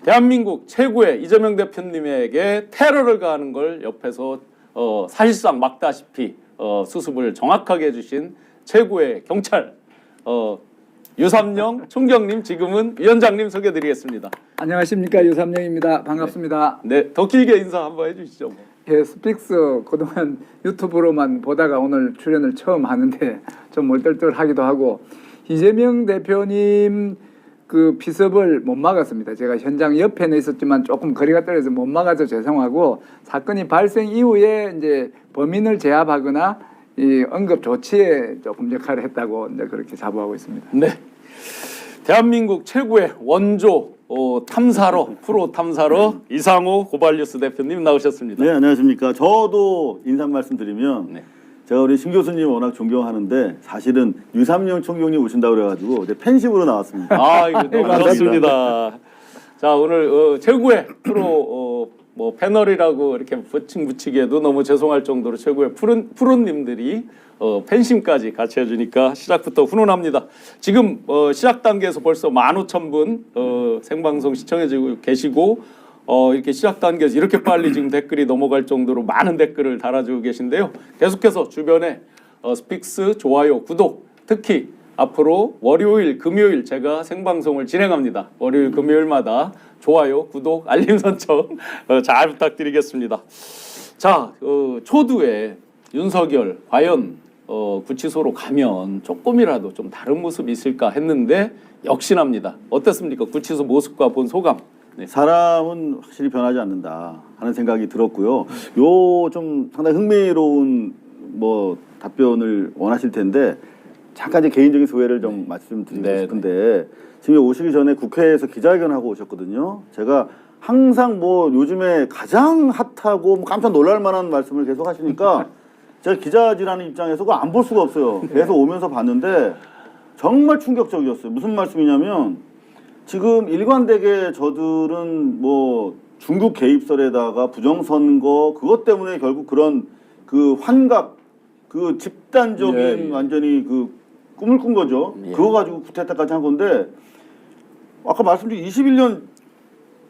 대한민국 최고의 이재명 대표님에게 테러를 가하는 걸 옆에서 사실상 막다시피 수습을 정확하게 해주신 최고의 경찰 유삼영 총경님, 지금은 위원장님 소개드리겠습니다. 안녕하십니까, 유삼영입니다. 반갑습니다. 네, 더 길게 인사 한번 해주시죠. 예, 스픽스 그동안 유튜브로만 보다가 오늘 출연을 처음 하는데 좀 얼떨떨하기도 하고, 이재명 대표님 그 피습을 못 막았습니다. 제가 현장 옆에는 있었지만 조금 거리가 떨어져서 못 막아서 죄송하고, 사건이 발생 이후에 이제 범인을 제압하거나 이 응급 조치에 조금 역할을 했다고 이제 그렇게 자부하고 있습니다. 네, 대한민국 최고의 원조 탐사로, 프로 탐사로 이상호 고발뉴스 대표님 나오셨습니다. 네, 안녕하십니까. 저도 인사 말씀드리면 네. 제가 우리 신 교수님 워낙 존경하는데 사실은 유삼영 총경님 오신다고 그래가지고 이제 팬심으로 나왔습니다. 아, 이거 너무 반갑습니다. 자, 오늘 최고의 프로 뭐 패널이라고 이렇게 붙이기에도 너무 죄송할 정도로 최고의 프로님들이 팬심까지 같이 해주니까 시작부터 훈훈합니다. 지금 시작 단계에서 벌써 15,000분 생방송 시청해주고 계시고, 이렇게 시작 단계에서 이렇게 빨리 지금 댓글이 넘어갈 정도로 많은 댓글을 달아주고 계신데요. 계속해서 주변에 스픽스 좋아요, 구독, 특히 앞으로 월요일, 금요일 제가 생방송을 진행합니다. 월요일, 금요일마다 좋아요, 구독, 알림 설정 잘 부탁드리겠습니다. 자, 초두에 윤석열 과연 구치소로 가면 조금이라도 좀 다른 모습이 있을까 했는데 역시납니다. 어땠습니까? 구치소 모습과 본 소감. 네. 사람은 확실히 변하지 않는다 하는 생각이 들었고요. 요 좀 상당히 흥미로운 뭐 답변을 원하실 텐데 잠깐 이제 개인적인 소회를 좀 말씀드리고 싶은데, 지금 오시기 전에 국회에서 기자회견하고 오셨거든요. 제가 항상 뭐 요즘에 가장 핫하고 뭐 깜짝 놀랄 만한 말씀을 계속 하시니까 제가 기자지라는 입장에서 그거 안 볼 수가 없어요. 계속 오면서 봤는데 정말 충격적이었어요. 무슨 말씀이냐면, 지금 일관되게 저들은 뭐 중국 개입설에다가 부정선거 그것 때문에 결국 그런 그 환각, 그 집단적인 완전히 그 꿈을 꾼 거죠. 그거 가지고 쿠데타까지 한 건데, 아까 말씀드린 21년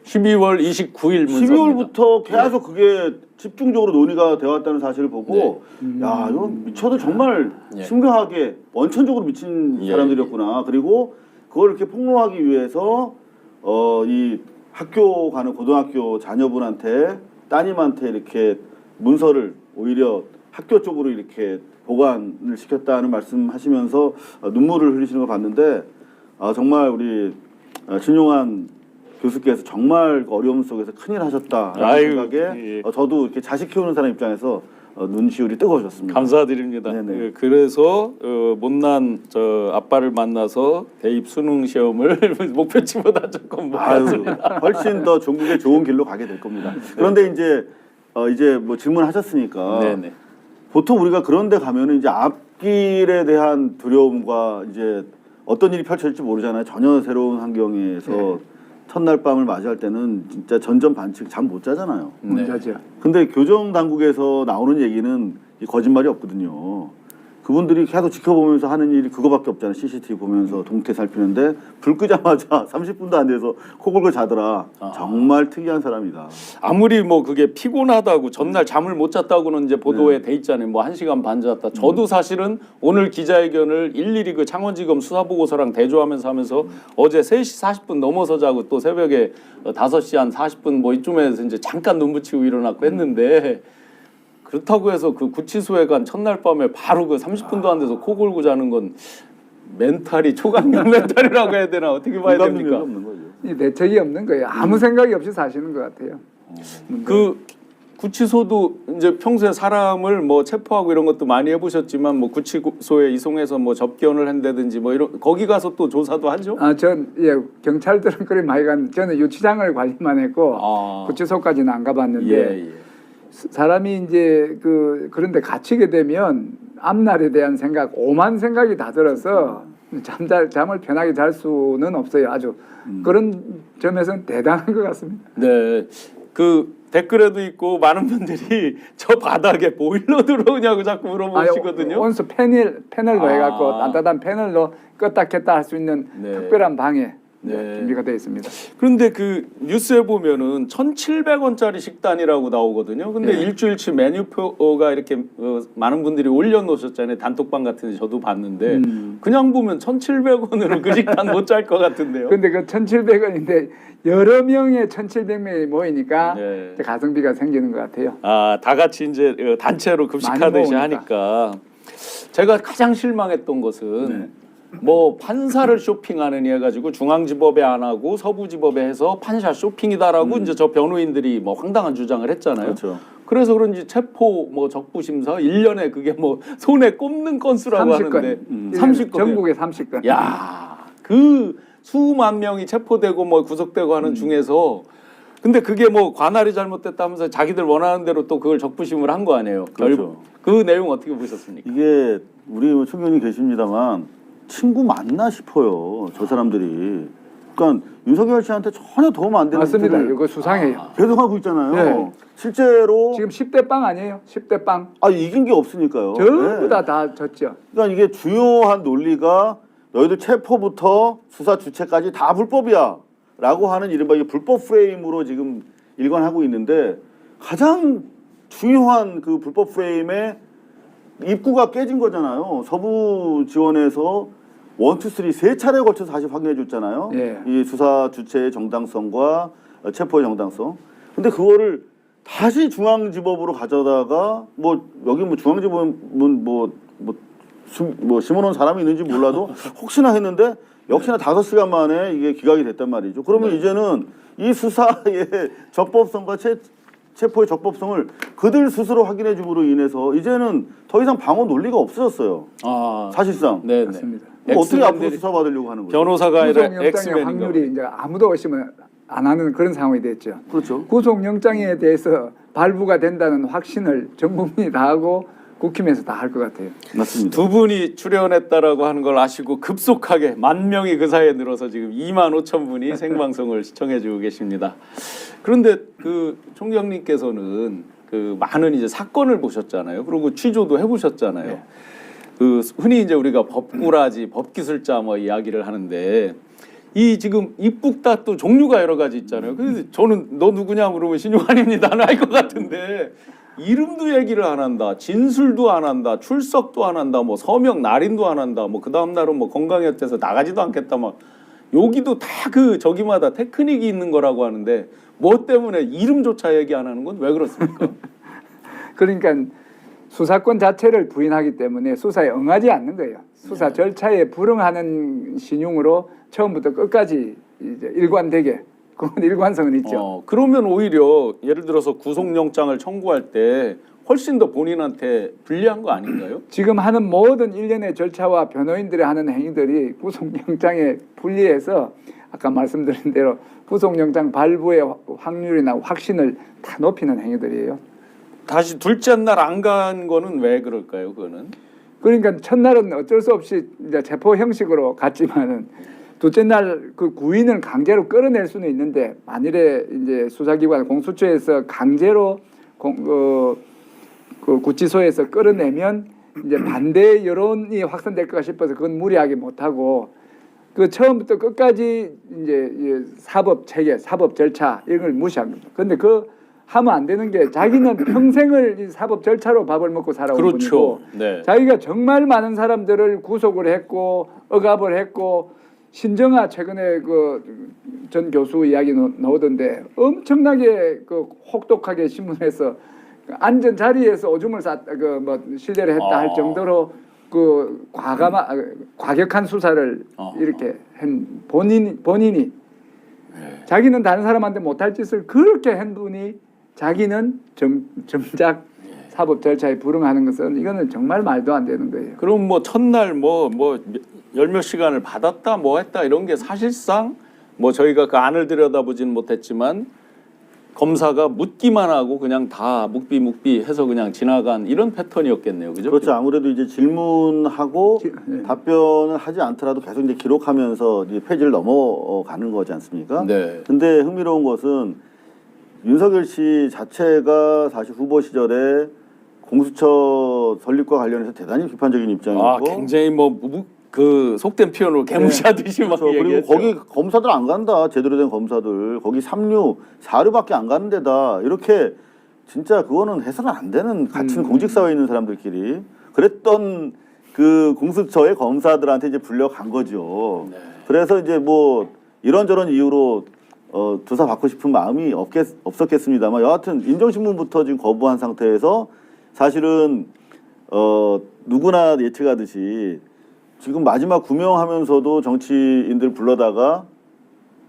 12월 29일 문서입니다. 12월부터 계속 그게 집중적으로 논의가 되어왔다는 사실을 보고, 야, 이거 미쳐도 정말 심각하게 원천적으로 미친 사람들이었구나. 그리고 그걸 이렇게 폭로하기 위해서 이 학교 가는 고등학교 자녀분한테, 따님한테 이렇게 문서를 오히려 학교 쪽으로 이렇게 보관을 시켰다는 말씀하시면서 눈물을 흘리시는 걸 봤는데, 정말 우리 신용환 교수께서 정말 어려움 속에서 큰일 하셨다라는 생각에 저도 이렇게 자식 키우는 사람 입장에서 눈시울이 뜨거워졌습니다. 감사드립니다. 네네. 그래서 못난 아빠를 만나서 대입 수능 시험을 목표치보다 조금 못했습니다. 훨씬 더 중국의 좋은 길로 가게 될 겁니다. 그런데 이제 뭐 질문하셨으니까, 네네. 보통 우리가 그런데 가면은 이제 앞길에 대한 두려움과 이제 어떤 일이 펼쳐질지 모르잖아요. 전혀 새로운 환경에서 첫날 밤을 맞이할 때는 진짜 전전반칙 잠 못 자잖아요. 못 자죠. 근데 교정 당국에서 나오는 얘기는 거짓말이 없거든요. 그분들이 계속 지켜보면서 하는 일이 그거밖에 없잖아요. CCTV 보면서 동태 살피는데 불 끄자마자 30분도 안 돼서 코 골고 자더라. 정말 특이한 사람이다. 아무리 뭐 그게 피곤하다고 전날 잠을 못 잤다고는 이제 보도에 돼 있잖아요. 뭐 1시간 반 잤다. 저도 사실은 오늘 기자회견을 일일이 그 창원지검 수사보고서랑 대조하면서 하면서 어제 3시 40분 넘어서 자고 또 새벽에 5시 한 40분 뭐 이쯤에서 이제 잠깐 눈 붙이고 일어났고 했는데, 그렇다고 해서 그 구치소에 간 첫날 밤에 바로 그 30분도 안 돼서 코 골고 자는 건 멘탈이 초강력 멘탈이라고 해야 되나, 어떻게 봐야 됩니까? 없는 거죠. 이 대책이 없는 거예요. 아무 생각이 없이 사시는 것 같아요. 그 구치소도 이제 평소에 사람을 뭐 체포하고 이런 것도 많이 해보셨지만, 뭐 구치소에 이송해서 뭐 접견을 한다든지 뭐 이런, 거기 가서 또 조사도 하죠? 경찰들은 그래 많이 저는 유치장을 관리만 했고 구치소까지는 안 가봤는데, 사람이 이제 그런데 갇히게 되면 앞날에 대한 생각, 오만 생각이 다 들어서 잠을 편하게 잘 수는 없어요. 아주 그런 점에서는 대단한 것 같습니다. 네, 그 댓글에도 있고 많은 분들이 저 바닥에 보일러 들어오냐고 자꾸 물어보시거든요. 온수 패널로 해갖고 따뜻한 패널로 껐다 켰다 할 수 있는 특별한 방에 네. 준비가 되어 있습니다. 그런데 그 뉴스에 보면은 1,700원짜리 식단이라고 나오거든요. 근데 네. 일주일치 메뉴표가 이렇게 많은 분들이 올려놓으셨잖아요. 단톡방 같은데 저도 봤는데 그냥 보면 1,700원으로 그 식단 못 짤 것 같은데요. 근데 그 1,700원인데 여러 명의 1,700명이 모이니까 네. 이제 가성비가 생기는 것 같아요. 아, 다 같이 이제 단체로 급식하듯이 많이 하니까 제가 가장 실망했던 것은 네. 뭐 판사를 쇼핑하느니 해가지고 중앙지법에 안 하고 서부지법에 해서 판사 쇼핑이다라고 이제 저 변호인들이 뭐 황당한 주장을 했잖아요. 그렇죠. 그래서 그런지 체포 뭐 적부심사 1년에 그게 뭐 손에 꼽는 건수라고 30건. 하는데 30건. 전국에 30건. 야, 그 수만 명이 체포되고 뭐 구속되고 하는 중에서 근데 그게 뭐 관할이 잘못됐다면서 자기들 원하는 대로 또 그걸 적부심을 한 거 아니에요. 그렇죠. 그 내용 어떻게 보셨습니까? 이게 우리 총경님 계십니다만 친구 맞나 싶어요. 저 사람들이. 그러니까 윤석열 씨한테 전혀 도움 안 되는 맞습니다. 짓을 이거 수상해요. 계속 하고 있잖아요. 네. 실제로 지금 10대 빵 아니에요? 10대 빵. 이긴 게 없으니까요. 전부 네. 다 졌죠. 그러니까 이게 주요한 논리가 너희들 체포부터 수사 주체까지 다 불법이야 라고 하는 이른바 이 불법 프레임으로 지금 일관하고 있는데 가장 중요한 그 불법 프레임의 입구가 깨진 거잖아요. 서부 지원에서 1, 2, 3 세 차례에 걸쳐서 다시 확인해 줬잖아요. 예. 이 수사 주체의 정당성과 체포의 정당성. 근데 그거를 다시 중앙지법으로 가져다가 뭐 여기 뭐 중앙지법은 뭐 심어놓은 사람이 있는지 몰라도 혹시나 했는데 역시나 5시간 만에 이게 기각이 됐단 말이죠. 그러면 네. 이제는 이 수사의 적법성과 체포의 적법성을 그들 스스로 확인해 줌으로 인해서 이제는 더 이상 방어 논리가 없어졌어요. 아, 사실상. 네, 맞습니다. 그럼 어떻게 앞으로 엑스맨들이 수사받으려고 하는 거죠? 변호사가 아니라 구속영장의 엑스맨인가 확률이 이제 아무도 의심을 안 하는 그런 상황이 됐죠. 그렇죠. 구속영장에 대해서 발부가 된다는 확신을 전 국민이 다 하고 국힘에서 다 할 것 같아요. 맞습니다. 두 분이 출연했다라고 하는 걸 아시고 급속하게 10,000명이 그 사이에 늘어서 지금 25,000분이 생방송을 시청해주고 계십니다. 그런데 그 총경님께서는 그 많은 이제 사건을 보셨잖아요. 그리고 취조도 해보셨잖아요. 네. 그 흔히 이제 우리가 법꾸라지, 법기술자 뭐 이야기를 하는데 이 지금 입국다 또 종류가 여러 가지 있잖아요. 그래서 저는 너 누구냐 물으면 신용환입니다는 알 것 같은데. 이름도 얘기를 안 한다, 진술도 안 한다, 출석도 안 한다, 뭐 서명 날인도 안 한다, 뭐 그 다음 날은 뭐 건강이 어때서 나가지도 않겠다, 막 여기도 다 그 저기마다 테크닉이 있는 거라고 하는데 뭐 때문에 이름조차 얘기 안 하는 건 왜 그렇습니까? 그러니까 수사권 자체를 부인하기 때문에 수사에 응하지 않는 거예요. 수사 절차에 불응하는 신용으로 처음부터 끝까지 이제 일관되게 그건 일관성은 있죠. 그러면 오히려 예를 들어서 구속영장을 청구할 때 훨씬 더 본인한테 불리한 거 아닌가요? 지금 하는 모든 일련의 절차와 변호인들이 하는 행위들이 구속영장에 불리해서 아까 말씀드린 대로 구속영장 발부의 확률이나 확신을 다 높이는 행위들이에요. 다시 둘째 날 안 간 거는 왜 그럴까요? 그거는 그러니까 첫날은 어쩔 수 없이 이제 체포 형식으로 갔지만은 둘째 날 그 구인을 강제로 끌어낼 수는 있는데 만일에 이제 수사기관 공수처에서 강제로 그 구치소에서 끌어내면 이제 반대 여론이 확산될 것 싶어서 그건 무리하게 못하고 그 처음부터 끝까지 이제 사법 체계, 사법 절차 이런 걸 무시한 겁니다. 그런데 그 하면 안 되는 게 자기는 평생을 이 사법 절차로 밥을 먹고 살아온 그렇죠. 분이고 네. 자기가 정말 많은 사람들을 구속을 했고 억압을 했고 신정아 최근에 그 전 교수 이야기 나오던데 엄청나게 그 혹독하게 신문에서 앉은 자리에서 오줌을 쌌다 그 뭐 실례를 했다 할 정도로 그 과격한 수사를 이렇게 한 본인이 자기는 다른 사람한테 못할 짓을 그렇게 한 분이 자기는 정작 사법 절차에 불응하는 것은 이거는 정말 말도 안 되는 거예요. 그럼 뭐 첫날 뭐 열 몇 시간을 받았다 뭐 했다 이런 게 사실상 뭐 저희가 그 안을 들여다보지는 못했지만 검사가 묻기만 하고 그냥 다 묵비 해서 그냥 지나간 이런 패턴이었겠네요. 그죠? 그렇죠. 아무래도 이제 질문하고 네. 답변을 하지 않더라도 계속 이제 기록하면서 이제 페이지를 넘어가는 거지 않습니까? 네. 근데 흥미로운 것은 윤석열 씨 자체가 사실 후보 시절에 공수처 설립과 관련해서 대단히 비판적인 입장이었고 굉장히 뭐 그 속된 표현으로 개무시하듯이 막 그렇죠. 그리고 얘기했죠. 거기 검사들 안 간다. 제대로 된 검사들. 거기 3류, 4류밖에 안 가는 데다. 이렇게 진짜 그거는 해서는 안 되는 같은 공직사회에 있는 사람들끼리 그랬던 그 공수처의 검사들한테 이제 불려간 거죠. 네. 그래서 이제 뭐 이런저런 이유로 조사 받고 싶은 마음이 없었겠습니다만 여하튼 인정신문부터 지금 거부한 상태에서 사실은 누구나 예측하듯이 지금 마지막 구명하면서도 정치인들 불러다가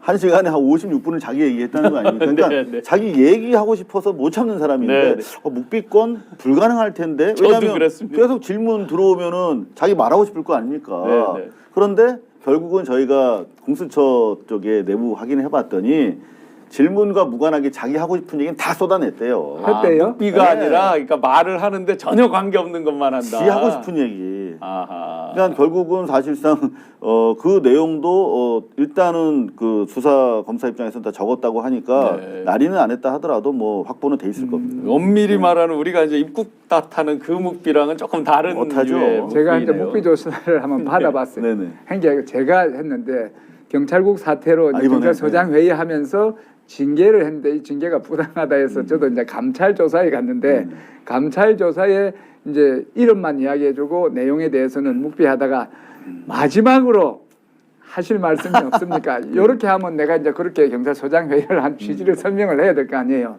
1시간에 한 56분을 자기 얘기했다는 거 아닙니까? 그러니까 네, 네. 자기 얘기하고 싶어서 못 참는 사람인데 네, 네. 묵비권 불가능할 텐데 저도 왜냐하면 그랬습니다. 계속 질문 들어오면은 자기 말하고 싶을 거 아닙니까? 네, 네. 그런데 결국은 저희가 공수처 쪽에 내부 확인을 해봤더니 질문과 무관하게 자기 하고 싶은 얘기는 다 쏟아냈대요. 했대요? 묵비가 네. 아니라 그러니까 말을 하는데 전혀 관계 없는 것만 한다. 지 하고 싶은 얘기. 아하. 그러니까 결국은 사실상 그 내용도 일단은 그 수사 검사 입장에서는 다 적었다고 하니까 네. 날인은 안 했다 하더라도 뭐 확보는 돼 있을 겁니다. 엄밀히 말하는 우리가 이제 입국 탓하는 그 묵비랑은 조금 다른 못하죠. 류의 제가 이제 묵비네요. 묵비 조사를 한번 받아봤어요. 네네. 행기 제가 했는데 경찰국 사태로 이번에, 경찰서장 회의하면서 징계를 했는데 이 징계가 부당하다 해서 저도 이제 감찰 조사에 갔는데 감찰 조사에 이제 이름만 이야기해주고 내용에 대해서는 묵비하다가 마지막으로 하실 말씀이 없습니까? 이렇게 하면 내가 이제 그렇게 경찰서장 회의를 한 취지를 설명을 해야 될 거 아니에요.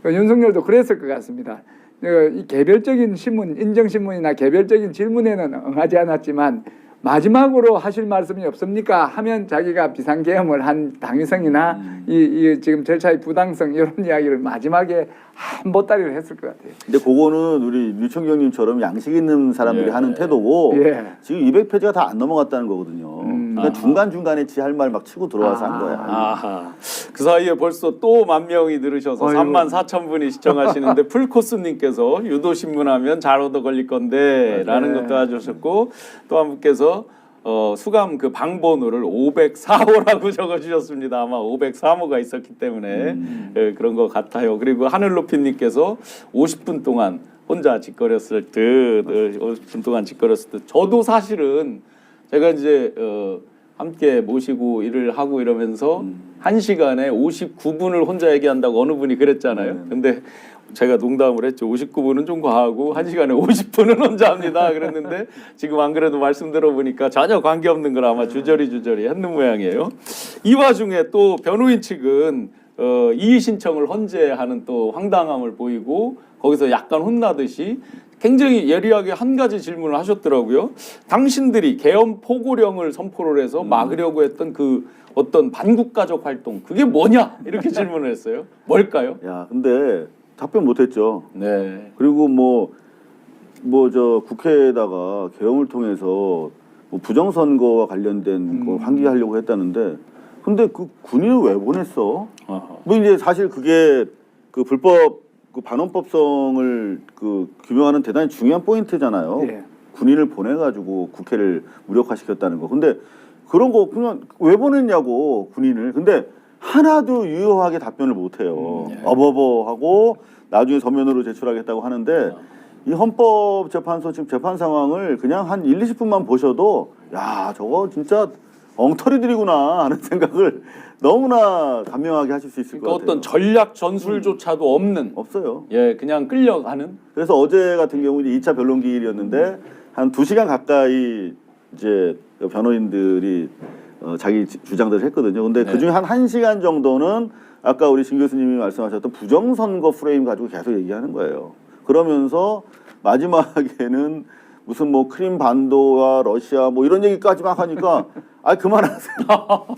윤석열도 그랬을 것 같습니다. 이 개별적인 신문, 인정신문이나 개별적인 질문에는 응하지 않았지만 마지막으로 하실 말씀이 없습니까? 하면 자기가 비상계엄을 한 당위성이나 이 지금 절차의 부당성 이런 이야기를 마지막에 한 보따리를 했을 것 같아요. 근데 그거는 우리 류청경님처럼 양식 있는 사람들이 예. 하는 태도고 예. 지금 200페이지가 다 안 넘어갔다는 거거든요. 그러니까 아하. 중간중간에 지 할 말 막 치고 들어와서 한 거야. 아하. 그 사이에 벌써 또 10,000명이 늘으셔서 아이고. 34,000분이 시청하시는데 풀코스님께서 유도신문하면 잘 얻어 걸릴 건데 라는 네. 것도 해주셨고 또 한 분께서 수감 그 방번호를 504호라고 적어주셨습니다. 아마 503호가 있었기 때문에 예, 그런 것 같아요. 그리고 하늘높이님께서 50분 동안 혼자 짓거렸을 듯 50분 동안 짓거렸을 듯 저도 사실은 제가 이제 함께 모시고 일을 하고 이러면서 1시간에 59분을 혼자 얘기한다고 어느 분이 그랬잖아요. 근데 제가 농담을 했죠. 59분은 좀 과하고 1시간에 50분은 혼자 합니다. 그랬는데 지금 안 그래도 말씀 들어보니까 전혀 관계없는 걸 아마 주저리 했는 모양이에요. 이 와중에 또 변호인 측은 이의 신청을 헌재하는 또 황당함을 보이고 거기서 약간 혼나듯이 굉장히 예리하게 한 가지 질문을 하셨더라고요. 당신들이 계엄 포고령을 선포를 해서 막으려고 했던 그 어떤 반국가적 활동 그게 뭐냐 이렇게 질문을 했어요. 뭘까요? 야, 근데 답변 못했죠. 네. 그리고 저 국회에다가 계엄을 통해서 뭐 부정선거와 관련된 거 환기하려고 했다는데, 근데 그 군인을 왜 보냈어? 아하. 뭐 이제 사실 그게 그 불법 그 반헌법성을 그 규명하는 대단히 중요한 포인트잖아요. 예. 군인을 보내가지고 국회를 무력화시켰다는 거. 근데 그런 거 그냥 왜 보냈냐고 군인을. 근데 하나도 유효하게 답변을 못해요. 예. 어버버하고 나중에 서면으로 제출하겠다고 하는데 이 헌법재판소 지금 재판 상황을 그냥 한 1, 20분만 보셔도 야 저거 진짜 엉터리들이구나 하는 생각을 너무나 감명하게 하실 수 있을 것 그러니까 같아요. 어떤 전략 전술조차도 없는 없어요. 예 그냥 끌려가는 그래서 어제 같은 경우 이제 2차 변론기일이었는데 한 2시간 가까이 이제 변호인들이 자기 주장들을 했거든요. 근데 네. 그중에 한 1시간 정도는 아까 우리 진 교수님이 말씀하셨던 부정선거 프레임 가지고 계속 얘기하는 거예요. 그러면서 마지막에는 무슨 뭐 크림 반도와 러시아 뭐 이런 얘기까지 막 하니까 아 그만하세요.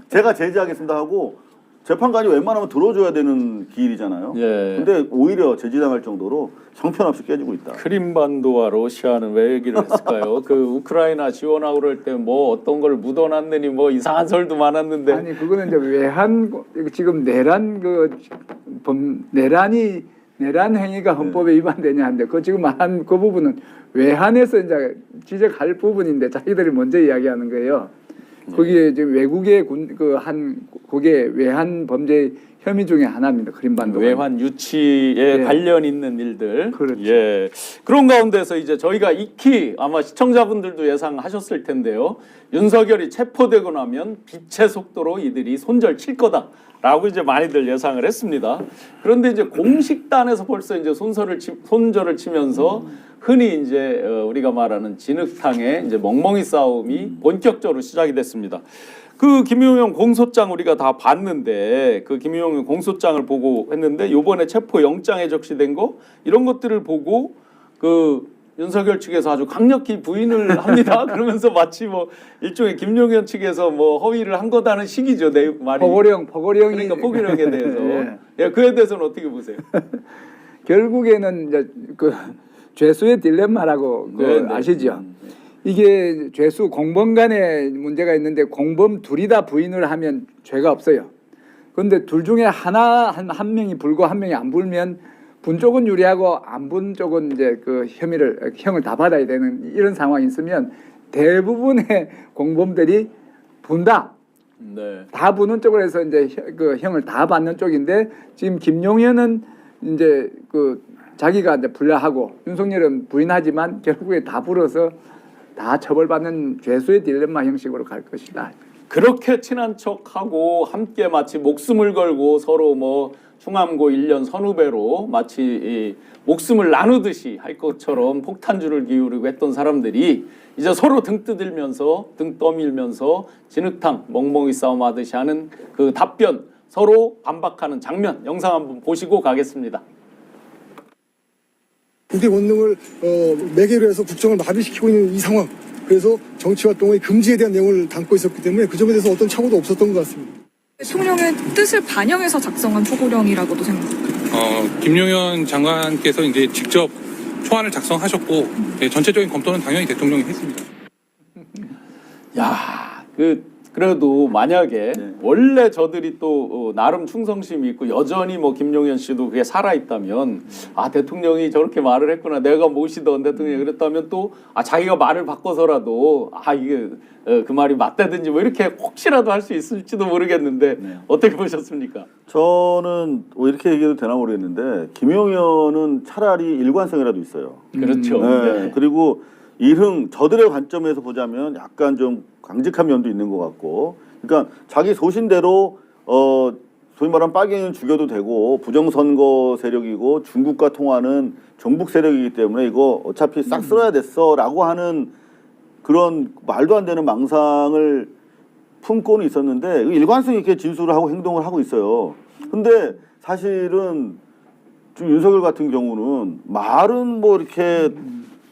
제가 제지하겠습니다 하고 재판관이 웬만하면 들어줘야 되는 기일이잖아요. 예. 근데 오히려 제지당할 정도로 형편없이 깨지고 있다. 크림반도와 러시아는 왜 얘기를 했을까요? 그 우크라이나 지원하고 그럴 때 뭐 어떤 걸 묻어놨느니 뭐 이상한 설도 많았는데 아니 그거는 이제 외환 지금 내란 내란 행위가 헌법에 위반되냐 하는데 그 지금 말한 그 부분은 외환에서 이제 지적할 부분인데 자기들이 먼저 이야기하는 거예요. 거기에 지금 외국의 그게 외환 범죄 혐의 중에 하나입니다. 크림반도 외환 유치에 예. 관련 있는 일들. 그렇죠. 예. 그런 가운데서 이제 저희가 익히 아마 시청자분들도 예상하셨을 텐데요. 윤석열이 체포되고 나면 빛의 속도로 이들이 손절 칠 거다라고 이제 많이들 예상을 했습니다. 그런데 이제 공식단에서 벌써 이제 손절을 치면서 흔히 이제 우리가 말하는 진흙탕의 이제 멍멍이 싸움이 본격적으로 시작이 됐습니다. 그 김용현 공소장 우리가 다 봤는데 그 김용현 공소장을 보고 했는데 요번에 체포 영장에 적시된 거 이런 것들을 보고 그 윤석열 측에서 아주 강력히 부인을 합니다. 그러면서 마치 뭐 일종의 김용현 측에서 뭐 허위를 한 거다는 식이죠. 내 말이. 포고령이 그러니까 포고령에 대해서. 예, 그에 대해서는 어떻게 보세요? 결국에는 이제 그 죄수의 딜레마라고 그 아시죠? 이게 죄수 공범 간에 문제가 있는데 공범 둘이 다 부인을 하면 죄가 없어요. 그런데 둘 중에 한 명이 불고 한 명이 안 불면 분 쪽은 유리하고 안 분 쪽은 이제 그 형을 다 받아야 되는 이런 상황이 있으면 대부분의 공범들이 분다. 네. 다 부는 쪽으로 해서 이제 그 형을 다 받는 쪽인데 지금 김용현은 이제 그 자기가 이제 불려하고 윤석열은 부인하지만 결국에 다 불어서 다 처벌받는 죄수의 딜레마 형식으로 갈 것이다. 그렇게 친한 척하고 함께 마치 목숨을 걸고 서로 뭐 충암고 1년 선후배로 마치 이 목숨을 나누듯이 할 것처럼 폭탄주를 기울이고 했던 사람들이 이제 서로 등 떠밀면서 진흙탕 멍멍이 싸움 하듯이 하는 그 답변 서로 반박하는 장면 영상 한번 보시고 가겠습니다. 국대 원능을 매개로 해서 국정을 마비시키고 있는 이 상황, 그래서 정치활동의 금지에 대한 내용을 담고 있었기 때문에 그 점에 대해서 어떤 착오도 없었던 것 같습니다. 대통령의 뜻을 반영해서 작성한 포고령이라고도 생각합니다. 김용현 장관께서 이제 직접 초안을 작성하셨고 전체적인 검토는 당연히 대통령이 했습니다. 야, 그래도 만약에 원래 저들이 또 나름 충성심이 있고 여전히 뭐 김용현 씨도 그게 살아 있다면 아 대통령이 저렇게 말을 했구나 내가 모시던 대통령이 그랬다면 또 자기가 말을 바꿔서라도 이게 그 말이 맞다든지 뭐 이렇게 혹시라도 할 수 있을지도 모르겠는데 어떻게 보셨습니까? 저는 뭐 이렇게 얘기해도 되나 모르겠는데 김용현은 차라리 일관성이라도 있어요. 그렇죠. 네. 그리고 저들의 관점에서 보자면 약간 좀 강직한 면도 있는 것 같고, 그러니까 자기 소신대로 소위 말하면 빨갱이는 죽여도 되고 부정선거 세력이고 중국과 통하는 종북 세력이기 때문에 이거 어차피 싹 쓸어야 됐어라고 하는 그런 말도 안 되는 망상을 품고는 있었는데 일관성 있게 진술을 하고 행동을 하고 있어요. 근데 사실은 좀 윤석열 같은 경우는 말은 뭐 이렇게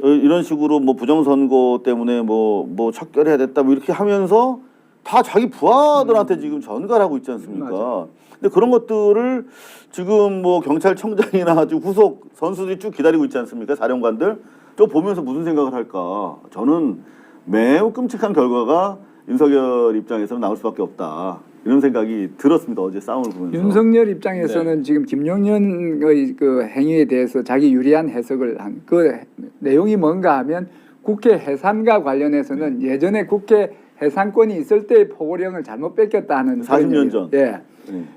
이런 식으로 뭐 부정선거 때문에 뭐 척결해야 됐다 뭐 이렇게 하면서 다 자기 부하들한테 지금 전가하고 있지 않습니까? 맞아. 근데 그런 것들을 지금 뭐 경찰청장이나 지금 후속 선수들이 쭉 기다리고 있지 않습니까? 사령관들 저 보면서 무슨 생각을 할까? 저는 매우 끔찍한 결과가 윤석열 입장에서는 나올 수밖에 없다. 이런 생각이 들었습니다. 어제 싸움을 보면서. 윤석열 입장에서는 지금 김용현의 그 행위에 대해서 자기 유리한 해석을 한 그 내용이 뭔가 하면 국회 해산과 관련해서는 예전에 국회 해산권이 있을 때 포고령을 잘못 뺏겼다 하는 40년 전. 예.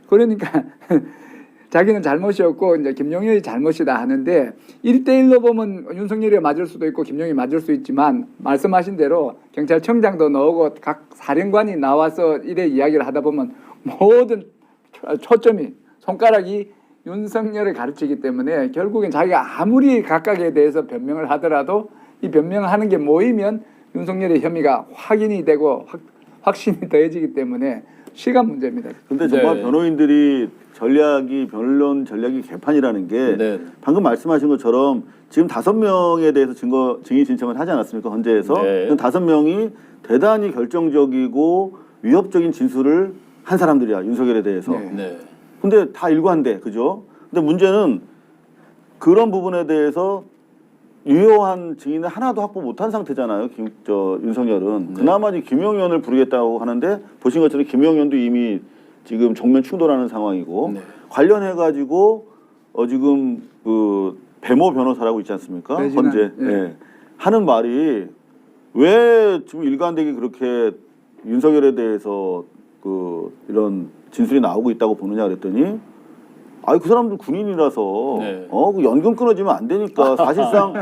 그러니까 자기는 잘못이었고 이제 김용현이 잘못이다 하는데 1대1로 보면 윤석열이 맞을 수도 있고 김용현이 맞을 수 있지만 말씀하신 대로 경찰청장도 나오고 각 사령관이 나와서 이래 이야기를 하다 보면 모든 초점이 손가락이 윤석열을 가르치기 때문에 결국엔 자기가 아무리 각각에 대해서 변명을 하더라도 이 변명을 하는 게 모이면 윤석열의 혐의가 확인이 되고 확신이 더해지기 때문에 시간 문제입니다. 근데 정말 변호인들이 변론 전략이 개판이라는 게 방금 말씀하신 것처럼 지금 5명에 대해서 증인 신청을 하지 않았습니까? 헌재에서. 그 5명이 대단히 결정적이고 위협적인 진술을 한 사람들이야. 윤석열에 대해서. 근데 다 일관돼. 그죠? 근데 문제는 그런 부분에 대해서 유효한 증인을 하나도 확보 못한 상태잖아요. 윤석열은. 그나마 김용현을 부르겠다고 하는데 보신 것처럼 김용현도 이미 지금 정면 충돌하는 상황이고 관련해가지고 지금 그 배모 변호사라고 있지 않습니까? 헌재 하는 말이 왜 지금 일관되게 그렇게 윤석열에 대해서 그 이런 진술이 나오고 있다고 보느냐 그랬더니 아이 그 사람들 군인이라서 네. 그 연금 끊어지면 안 되니까 사실상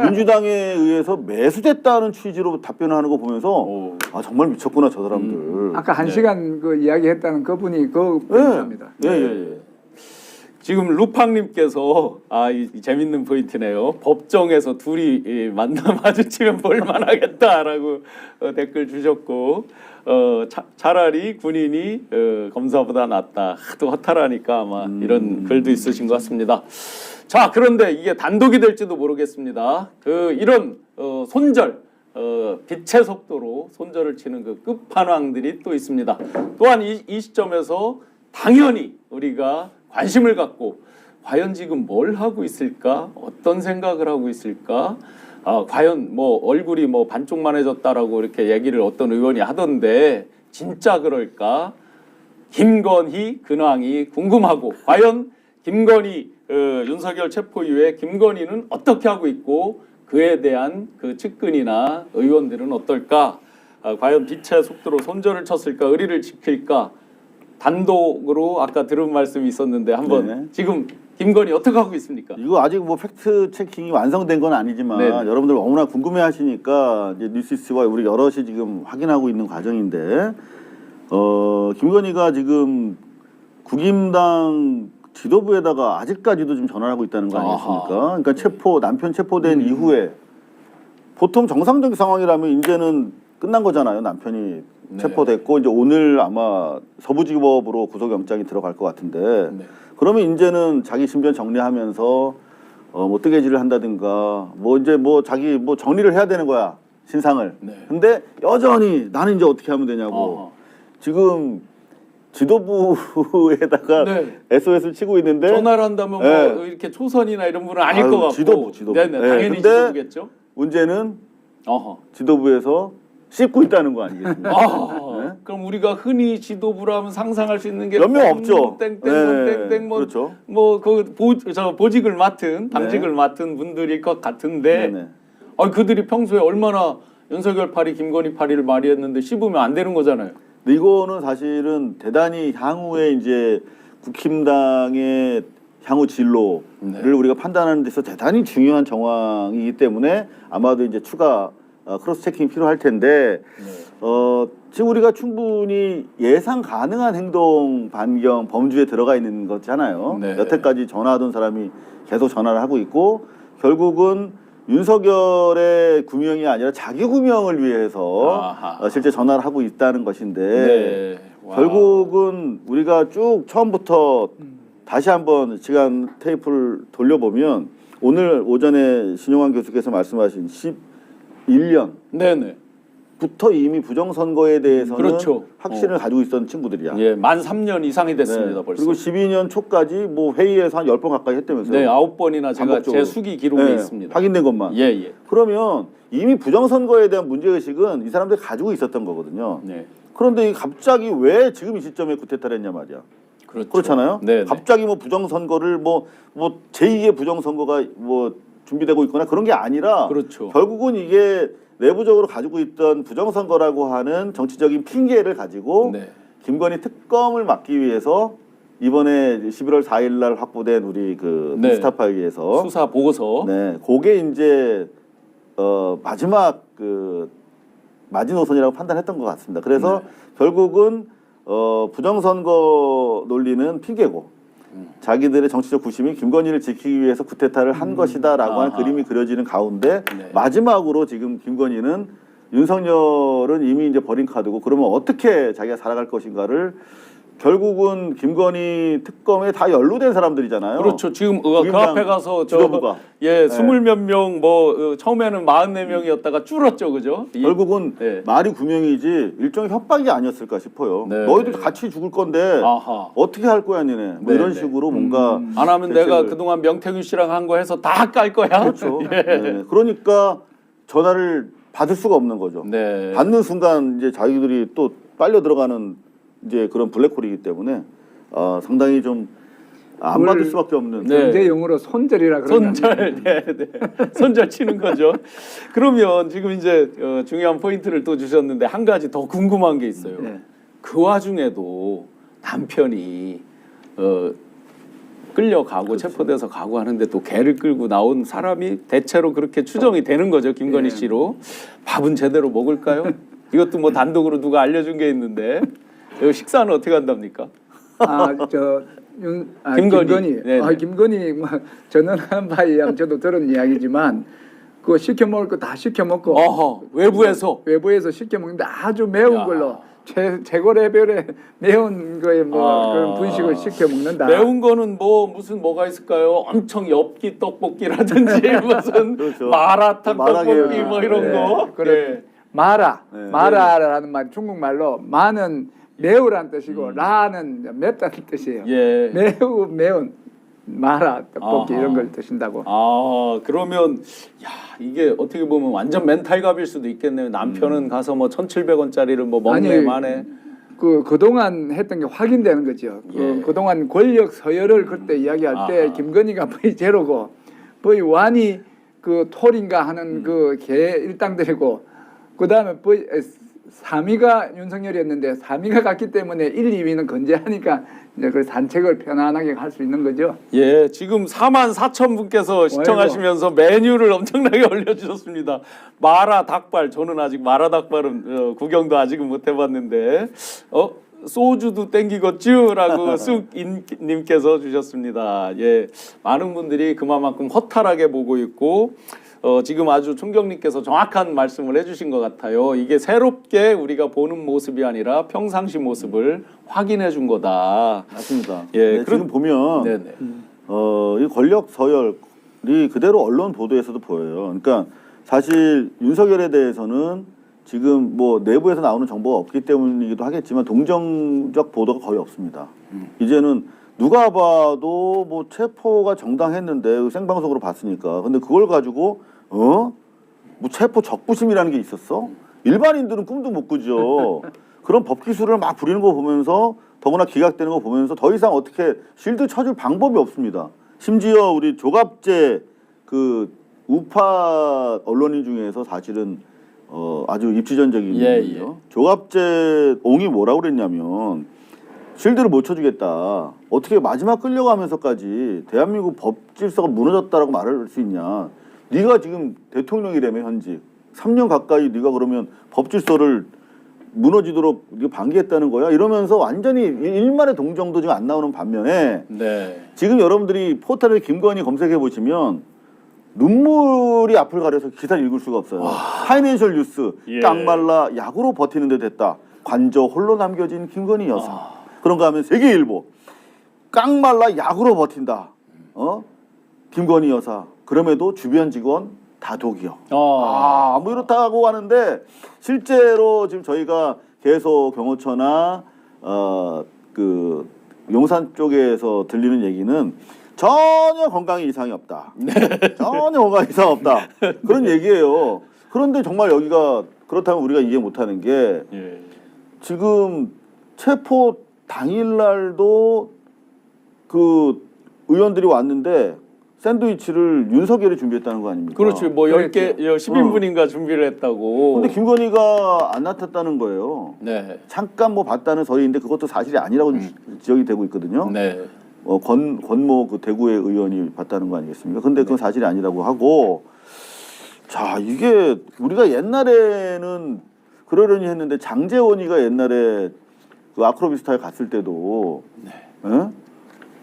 민주당에 의해서 매수됐다는 취지로 답변을 하는 거 보면서 오. 아 정말 미쳤구나 저 사람들. 아까 한 네. 시간 그 이야기했다는 그분이 그 분입니다. 예. 지금 루팡님께서 이 재밌는 포인트네요. 법정에서 둘이 마주치면 볼만하겠다라고 댓글 주셨고 차라리 군인이 검사보다 낫다. 하도 허탈하니까 아마 이런 글도 있으신 것 같습니다. 자, 그런데 이게 단독이 될지도 모르겠습니다. 이런 손절 빛의 속도로 손절을 치는 그 끝판왕들이 또 있습니다. 또한 이 시점에서 당연히 우리가 관심을 갖고 과연 지금 뭘 하고 있을까? 어떤 생각을 하고 있을까? 과연 뭐 얼굴이 뭐 반쪽만해졌다라고 이렇게 얘기를 어떤 의원이 하던데 진짜 그럴까? 김건희 근황이 궁금하고 과연 김건희 윤석열 체포 이후에 김건희는 어떻게 하고 있고 그에 대한 그 측근이나 의원들은 어떨까? 과연 빛의 속도로 손절을 쳤을까? 의리를 지킬까? 단독으로 아까 들은 말씀이 있었는데 한번 네. 지금 김건희 어떻게 하고 있습니까? 이거 아직 뭐 팩트 체킹이 완성된 건 아니지만 네. 여러분들 너무나 궁금해하시니까 이제 뉴시스와 우리 여럿이 지금 확인하고 있는 과정인데 김건희가 지금 국임당 지도부에다가 아직까지도 좀 전화를 하고 있다는 거 아니겠습니까? 그러니까 남편 체포된 이후에 보통 정상적인 상황이라면 이제는 끝난 거잖아요. 남편이 네. 체포됐고 이제 오늘 아마 서부지법으로 구속영장이 들어갈 것 같은데 네. 그러면 이제는 자기 신변 정리하면서 뭐 뜨개질을 한다든가 뭐 이제 뭐 자기 뭐 정리를 해야 되는 거야 신상을. 네. 근데 여전히 나는 이제 어떻게 하면 되냐고 어허. 지금 지도부에다가 네. SOS를 치고 있는데 전화를 한다면 네. 뭐 이렇게 초선이나 이런 분은 아닐 아유, 것 같고 지도부. 네네 네, 당연히 근데 지도부겠죠. 문제는 어허. 지도부에서 씹고 있다는 거 아니겠습니까? 네. 그럼 우리가 흔히 지도부라 하면 상상할 수 있는 게 몇 명 없죠. 땡땡 네, 땡땡 그렇죠. 뭐그 보직을 맡은 당직을 네. 맡은 분들일 것 같은데 네네. 그들이 평소에 얼마나 윤석열 파리 김건희 파리를 말이했는데 씹으면 안 되는 거잖아요. 근데 이거는 사실은 대단히 향후에 이제 국힘당의 향후 진로를 네. 우리가 판단하는 데서 대단히 중요한 정황이기 때문에 아마도 이제 추가 크로스 체킹이 필요할 텐데 지금 우리가 충분히 예상 가능한 행동 반경 범주에 들어가 있는 거잖아요. 네. 여태까지 전화하던 사람이 계속 전화를 하고 있고 결국은 윤석열의 구명이 아니라 자기 구명을 위해서 아하. 실제 전화를 하고 있다는 것인데 네. 와. 결국은 우리가 쭉 처음부터 다시 한번 시간 테이프를 돌려보면 오늘 오전에 신용환 교수께서 말씀하신 11년부터 네네. 이미 부정선거에 대해서는 그렇죠. 확신을 가지고 있었던 친구들이야. 예, 만 3년 이상이 됐습니다 네. 벌써. 그리고 12년 초까지 뭐 회의에서 한 10번 가까이 했다면서요. 네, 9번이나 제가 반복적으로. 제 수기 기록에 네, 있습니다. 확인된 것만. 예, 예. 그러면 이미 부정선거에 대한 문제의식은 이 사람들이 가지고 있었던 거거든요. 네. 그런데 갑자기 왜 지금 이 시점에 구태타를 했냐 말이야. 그렇죠. 그렇잖아요. 네. 갑자기 뭐 부정선거를 뭐 제2의 부정선거가 뭐 준비되고 있거나 그런 게 아니라 그렇죠. 결국은 이게 내부적으로 가지고 있던 부정선거라고 하는 정치적인 핑계를 가지고 네. 김건희 특검을 막기 위해서 이번에 11월 4일 날 확보된 우리 그 네. 스타파이에서 수사 보고서. 네, 그게 이제 마지막 그 마지노선이라고 판단했던 것 같습니다. 그래서 네. 결국은 부정선거 논리는 핑계고 자기들의 정치적 구심이 김건희를 지키기 위해서 쿠데타를 한 것이다라고 하는 아하. 그림이 그려지는 가운데 네. 마지막으로 지금 김건희는 윤석열은 이미 이제 버린 카드고 그러면 어떻게 자기가 살아갈 것인가를 결국은 김건희 특검에 다 연루된 사람들이잖아요. 그렇죠. 지금 그 국민당 앞에 가서 지도부가. 예, 네. 20몇 명 뭐 처음에는 44명이었다가 줄었죠. 그죠? 결국은 네. 말이 구명이지 일종의 협박이 아니었을까 싶어요. 네. 너희들 같이 죽을 건데 아하. 어떻게 할 거야 니네. 뭐 네, 이런 네. 식으로 뭔가 안 하면 대책을- 내가 그동안 명태균 씨랑 한 거 해서 다 깔 거야. 그렇죠. 네. 그러니까 전화를 받을 수가 없는 거죠. 네. 받는 순간 이제 자기들이 또 빨려 들어가는 이제 그런 블랙홀이기 때문에 상당히 좀 안 그걸- 받을 수밖에 없는. 네. 경제 용어로 손절이라 그러는 손절, 네, 네. 손절 치는 거죠. 그러면 지금 이제 중요한 포인트를 또 주셨는데 한 가지 더 궁금한 게 있어요. 네. 그 와중에도 남편이 끌려가고 그렇죠. 체포돼서 가고 하는데 또 개를 끌고 나온 사람이 대체로 그렇게 추정이 되는 거죠. 김건희 예. 씨로. 밥은 제대로 먹을까요? 이것도 뭐 단독으로 누가 알려준 게 있는데 이거 식사는 어떻게 한답니까? 김건희. 네네. 김건희 뭐 전언한 바에 의하면 저도 들은 이야기지만 그거 시켜 먹을 거 다 시켜 먹고 어허, 외부에서 시켜 먹는데 아주 매운 야. 걸로 최고 레벨의 매운 거에 뭐 그런 분식을 시켜 먹는다. 매운 거는 뭐 무슨 뭐가 있을까요? 엄청 엽기 떡볶이라든지 무슨 그렇죠. 마라탕 마라게요. 떡볶이 뭐 이런 네, 거. 그래. 네. 마라라는 말 중국말로 마는 매우란 뜻이고 라는 맵다는 뜻이에요. 예. 매운 마라 떡볶이 아하. 이런 걸 드신다고. 아 그러면 야 이게 어떻게 보면 완전 멘탈갑일 수도 있겠네요. 남편은 가서 뭐 1,700원짜리를 뭐 먹네 아니, 마네. 그동안 했던 게 확인되는 거죠. 예. 그동안 권력 서열을 그때 이야기할 때 아하. 김건희가 거의 제로고 거의 완이 그 톨인가 하는 그 개 일당들이고 그다음에 3위가 윤석열이었는데 3위가 갔기 때문에 1, 2위는 건재하니까 이제 그 산책을 편안하게 할 수 있는 거죠. 예, 지금 44,000분께서 시청하시면서 메뉴를 엄청나게 올려주셨습니다. 마라 닭발, 저는 아직 마라 닭발은 구경도 아직은 못 해봤는데 소주도 땡기겠쥬라고 쑥님께서 주셨습니다. 예, 많은 분들이 그만큼 허탈하게 보고 있고 지금 아주 총경님께서 정확한 말씀을 해주신 것 같아요. 이게 새롭게 우리가 보는 모습이 아니라 평상시 모습을 확인해 준 거다. 맞습니다. 예, 네, 지금 보면 네네. 이 권력 서열이 그대로 언론 보도에서도 보여요. 그러니까 사실 윤석열에 대해서는 지금 뭐 내부에서 나오는 정보가 없기 때문이기도 하겠지만 동정적 보도가 거의 없습니다. 이제는 누가 봐도 뭐 체포가 정당했는데 생방송으로 봤으니까. 근데 그걸 가지고 뭐 체포 적부심이라는 게 있었어? 일반인들은 꿈도 못 꾸죠. 그런 법 기술을 막 부리는 거 보면서 더구나 기각되는 거 보면서 더 이상 어떻게 실드 쳐줄 방법이 없습니다. 심지어 우리 조갑제 그 우파 언론인 중에서 사실은 아주 입지전적인 예, 분이죠. 조갑제 옹이 뭐라고 그랬냐면 실드를 못 쳐주겠다. 어떻게 마지막 끌려가면서까지 대한민국 법 질서가 무너졌다라고 말할 수 있냐. 네가 지금 대통령이라며 현직 3년 가까이 네가 그러면 법 질서를 무너지도록 네가 방기했다는 거야. 이러면서 완전히 일말의 동정도 지금 안 나오는 반면에 네. 지금 여러분들이 포털에 김건희 검색해 보시면 눈물이 앞을 가려서 기사를 읽을 수가 없어요. 파이낸셜 뉴스 예. 깡말라 약으로 버티는 데 됐다. 관저 홀로 남겨진 김건희 여사. 그런가 하면 세계일보 깡말라 약으로 버틴다. 김건희 여사. 그럼에도 주변 직원 다독이요. 뭐 이렇다고 하는데 실제로 지금 저희가 계속 경호처나 그 용산 쪽에서 들리는 얘기는 전혀 건강에 이상이 없다. 전혀 건강에 이상 없다. 그런 얘기예요. 그런데 정말 여기가 그렇다면 우리가 이해 못하는 게 예. 지금 체포 당일날도 그 의원들이 왔는데 샌드위치를 윤석열이 준비했다는 거 아닙니까? 그렇죠. 뭐 10개, 10인분인가 준비를 했다고. 근데 김건희가 안 나탔다는 거예요. 네. 잠깐 뭐 봤다는 소리인데 그것도 사실이 아니라고 지적이 되고 있거든요. 네. 권모 그 대구의 의원이 봤다는 거 아니겠습니까? 근데 그건 사실이 아니라고 하고 자 이게 우리가 옛날에는 그러려니 했는데 장제원이가 옛날에 그 아크로비스타에 갔을 때도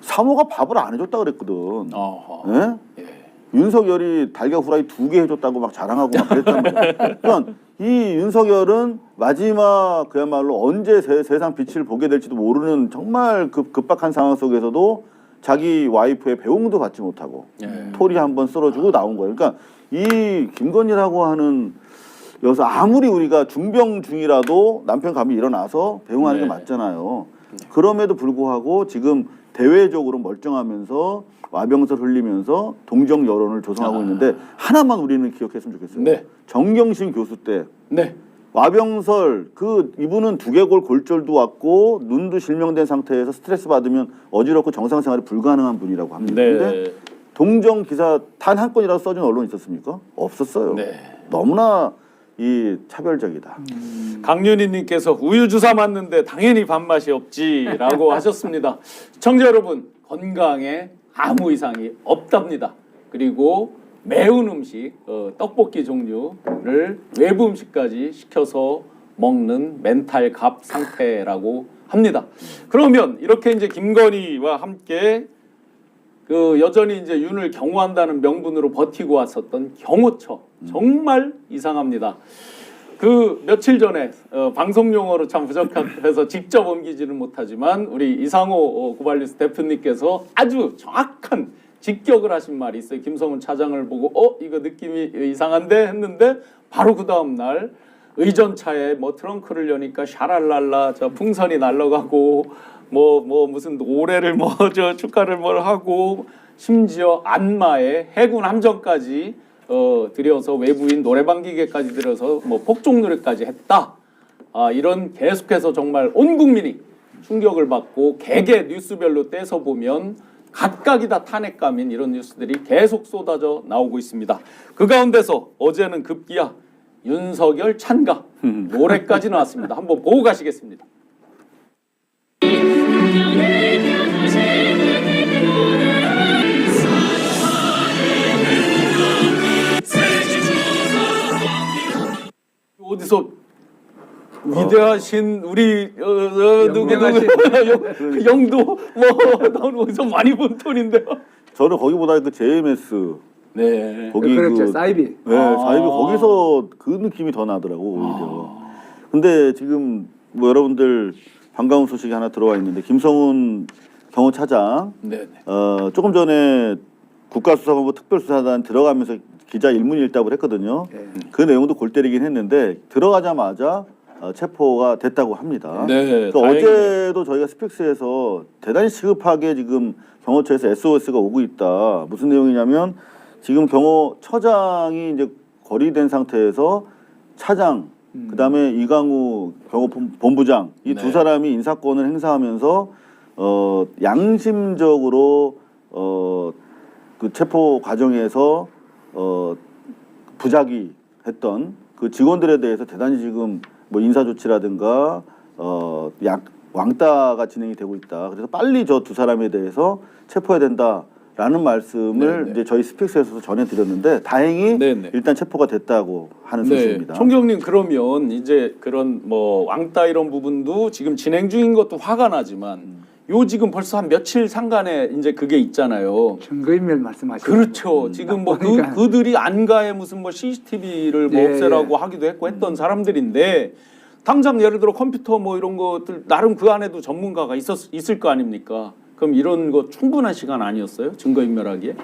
사모가 밥을 안 해줬다 그랬거든. 어허. 예? 윤석열이 달걀 후라이 2개 해줬다고 막 자랑하고 막 그랬단 말이야. 그러니까 이 윤석열은 마지막 그야말로 언제 세상 빛을 보게 될지도 모르는 정말 급박한 상황 속에서도 자기 와이프의 배웅도 받지 못하고 토리 한번 썰어주고 나온 거예요. 그러니까 이 김건희라고 하는 여기서 아무리 우리가 중병 중이라도 남편 감이 일어나서 배웅하는 게 맞잖아요. 그럼에도 불구하고 지금 대외적으로 멀쩡하면서 와병설 흘리면서 동정 여론을 조성하고 있는데 하나만 우리는 기억했으면 좋겠어요. 네. 정경심 교수 때 네. 와병설 이분은 두개골 골절도 왔고 눈도 실명된 상태에서 스트레스 받으면 어지럽고 정상생활이 불가능한 분이라고 합니다. 네. 근데 동정 기사 단 한 건이라도 써준 언론이 있었습니까? 없었어요. 네. 너무나 이 차별적이다. 강윤희님께서 우유 주사 맞는데 당연히 밥맛이 없지라고 하셨습니다. 시청자 여러분, 건강에 아무 이상이 없답니다. 그리고 매운 음식, 떡볶이 종류를 외부 음식까지 시켜서 먹는 멘탈 갑 상태라고 합니다. 그러면 이렇게 이제 김건희와 함께 그 여전히 이제 윤을 경호한다는 명분으로 버티고 왔었던 경호처, 정말 이상합니다. 그 며칠 전에 방송 용어로 참 부적합해서 직접 옮기지는 못하지만 우리 이상호 고발뉴스 대표님께서 아주 정확한 직격을 하신 말이 있어요. 김성훈 차장을 보고 이거 느낌이 이상한데 했는데 바로 그 다음 날 의전차에 뭐 트렁크를 여니까 샤랄랄라 저 풍선이 날아가고 뭐 무슨 노래를 뭐 저 축가를 뭘 하고 심지어 안마에 해군 함정까지 들여서 외부인 노래방 기계까지 들여서 뭐 폭죽 노래까지 했다. 이런 계속해서 정말 온 국민이 충격을 받고 개개 뉴스별로 떼서 보면 각각이 다 탄핵감인 이런 뉴스들이 계속 쏟아져 나오고 있습니다. 그 가운데서 어제는 급기야 윤석열 찬가 노래까지 나왔습니다. 한번 보고 가시겠습니다. 어디서 위대하신 우리 누구 영도 뭐 나는 어디서 많이 본 톤인데요. 저는 거기보다 그 JMS 네. 거기 그렇죠. 사이비. 네, 사이비 거기서 그 느낌이 더 나더라고 오히려. 근데 지금 뭐 여러분들 반가운 소식이 하나 들어와 있는데 김성훈 경호차장 네. 조금 전에 국가수사본부 특별수사단 들어가면서 기자 일문일답을 했거든요. 그 내용도 골 때리긴 했는데 들어가자마자 체포가 됐다고 합니다. 네. 그러니까 어제도 저희가 스픽스에서 대단히 시급하게 지금 경호처에서 SOS가 오고 있다. 무슨 내용이냐면 지금 경호처장이 이제 거리된 상태에서 차장, 그다음에 이강우 경호본부장 이 두 네. 사람이 인사권을 행사하면서 양심적으로 그 체포 과정에서 부작위 했던 그 직원들에 대해서 대단히 지금 뭐 인사 조치라든가 왕따가 진행이 되고 있다. 그래서 빨리 저 두 사람에 대해서 체포해야 된다라는 말씀을 네네. 이제 저희 스픽스에서도 전해드렸는데 다행히 네네. 일단 체포가 됐다고 하는 소식입니다. 총경님 그러면 이제 그런 뭐 왕따 이런 부분도 지금 진행 중인 것도 화가 나지만 요 지금 벌써 한 며칠 상간에 이제 그게 있잖아요. 증거인멸 말씀하시죠. 그렇죠. 지금 뭐 그러니까. 그들이 안가에 무슨 뭐 CCTV를 뭐 예, 없애라고 하기도 했고 했던 사람들인데 당장 예를 들어 컴퓨터 뭐 이런 것들 나름 그 안에도 전문가가 있을 거 아닙니까? 그럼 이런 거 충분한 시간 아니었어요? 증거인멸하기에?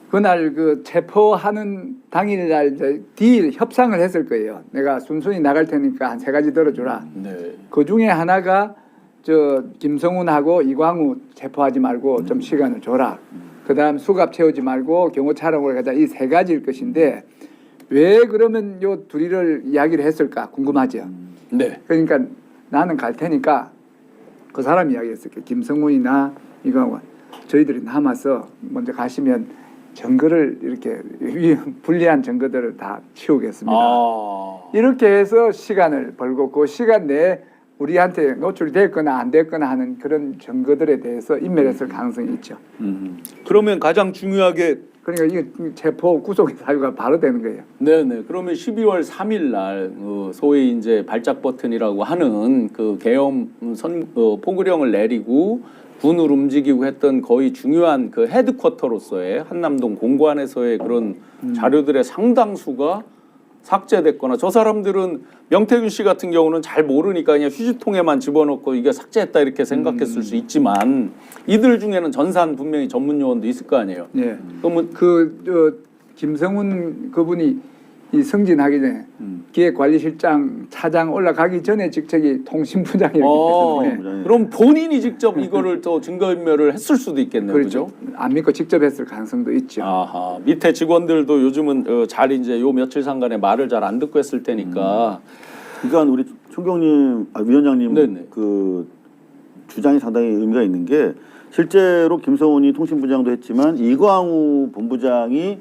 그날 그 체포하는 당일날 이제 딜 협상을 했을 거예요. 내가 순순히 나갈 테니까 한 3가지 들어주라. 네. 그 중에 하나가 저 김성훈하고 이광우 체포하지 말고 좀 시간을 줘라. 그다음 수갑 채우지 말고 경호 촬영을 가자. 이 3가지일 것인데 왜 그러면 요 둘이를 이야기를 했을까 궁금하죠. 네. 그러니까 나는 갈 테니까 그 사람 이야기했을 거예요. 김성훈이나 이광우 저희들이 남아서 먼저 가시면 증거를 이렇게 불리한 증거들을 다 치우겠습니다. 이렇게 해서 시간을 벌고 그 시간 내에 우리한테 노출이 됐거나 안 됐거나 하는 그런 증거들에 대해서 인멸했을 가능성이 있죠. 그러면 가장 중요하게 그러니까 이게 체포 구속의 사유가 바로 되는 거예요. 네네. 그러면 12월 3일 날 소위 이제 발작 버튼이라고 하는 그 계엄 포구령을 내리고 군을 움직이고 했던 거의 중요한 그 헤드쿼터로서의 한남동 공관에서의 그런 자료들의 상당수가 삭제됐거나 저 사람들은 명태균 씨 같은 경우는 잘 모르니까 그냥 휴지통에만 집어넣고 이게 삭제했다 이렇게 생각했을 수 있지만 이들 중에는 전산 분명히 전문 요원도 있을 거 아니에요. 예. 그러면 김성훈 그분이 이 승진하기 전에 기획관리실장 차장 올라가기 전에 직책이 통신부장이었기 때문에 그럼 본인이 직접 이거를 또 증거인멸을 했을 수도 있겠네요. 그렇죠. 그죠? 안 믿고 직접 했을 가능성도 있죠. 아하. 밑에 직원들도 요즘은 잘 이제 요 며칠 상간에 말을 잘 안 듣고 했을 테니까. 그러니까 우리 총경님, 위원장님 네네. 그 주장이 상당히 의미가 있는 게 실제로 김성훈이 통신부장도 했지만 이광우 본부장이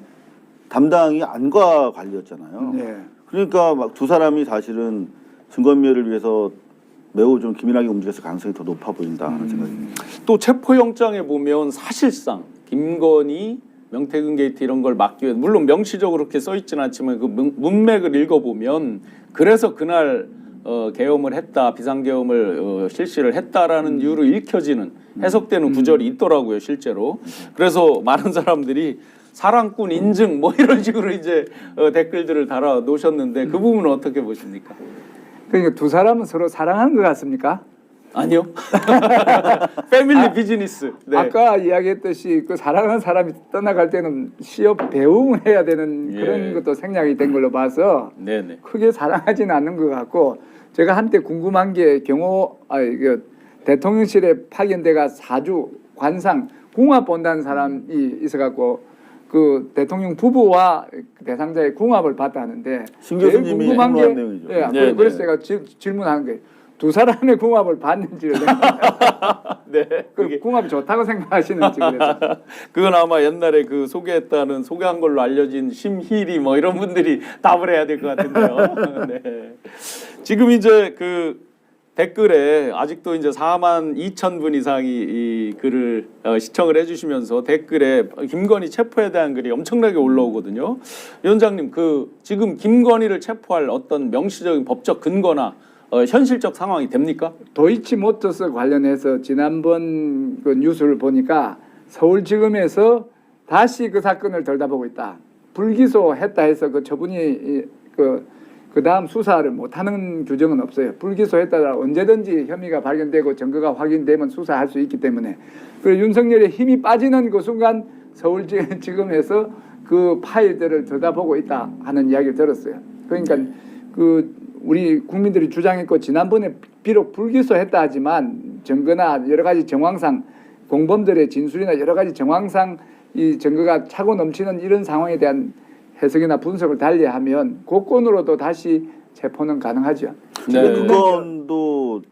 담당이 안과 관리였잖아요. 네. 그러니까 막 두 사람이 사실은 증거인멸을 위해서 매우 좀 기민하게 움직였을 가능성이 더 높아 보인다 하는 생각입니다. 또 체포영장에 보면 사실상 김건희 명태균 게이트 이런 걸 막기 위해 물론 명시적으로 그렇게 써 있지는 않지만 그 문맥을 읽어보면 그래서 그날 계엄을 했다 비상계엄을 실시를 했다라는 이유로 읽혀지는 해석되는 구절이 있더라고요 실제로. 그래서 많은 사람들이 사랑꾼 인증 뭐 이런 식으로 이제 댓글들을 달아 놓으셨는데 그 부분은 어떻게 보십니까? 그러니까 두 사람은 서로 사랑하는 것 같습니까? 아니요. 패밀리 비즈니스. 네. 아까 이야기했듯이 그 사랑하는 사람이 떠나갈 때는 시업 배웅을 해야 되는 예. 그런 것도 생략이 된 걸로 봐서 네네. 크게 사랑하지는 않는 것 같고 제가 한때 궁금한 게 이거 대통령실에 파견돼가 사주 관상 궁합 본다는 사람이 있어갖고 그 대통령 부부와 대상자의 궁합을 봤다 하는데 신 제일 교수님이 궁금한 게 행동한 내용이죠. 예, 네, 그래서 네. 제가 질문하는 거예요. 두 사람의 궁합을 봤는지를 네. 그 궁합이 좋다고 생각하시는지 그래서 그건 아마 옛날에 그 소개했다는 소개한 걸로 알려진 심희리 뭐 이런 분들이 답을 해야 될 것 같은데요. 네. 지금 이제 그 댓글에 아직도 이제 4만 2천 분 이상이 이 글을 시청을 해주시면서 댓글에 김건희 체포에 대한 글이 엄청나게 올라오거든요. 위원장님, 그 지금 김건희를 체포할 어떤 명시적인 법적 근거나 현실적 상황이 됩니까? 도이치모터스 관련해서 지난번 그 뉴스를 보니까 서울지검에서 다시 그 사건을 들여다보고 있다. 불기소했다 해서 그 처분이 그 다음 수사를 못하는 규정은 없어요. 불기소했다가 언제든지 혐의가 발견되고 증거가 확인되면 수사할 수 있기 때문에 그리고 윤석열의 힘이 빠지는 그 순간 서울지검에서 그 파일들을 들여다보고 있다 하는 이야기를 들었어요. 그러니까 그 우리 국민들이 주장했고 지난번에 비록 불기소했다 하지만 증거나 여러 가지 정황상 공범들의 진술이나 여러 가지 정황상 이 증거가 차고 넘치는 이런 상황에 대한 해석이나 분석을 달리하면 그 건으로도 다시 체포는 가능하죠. 네. 그 건도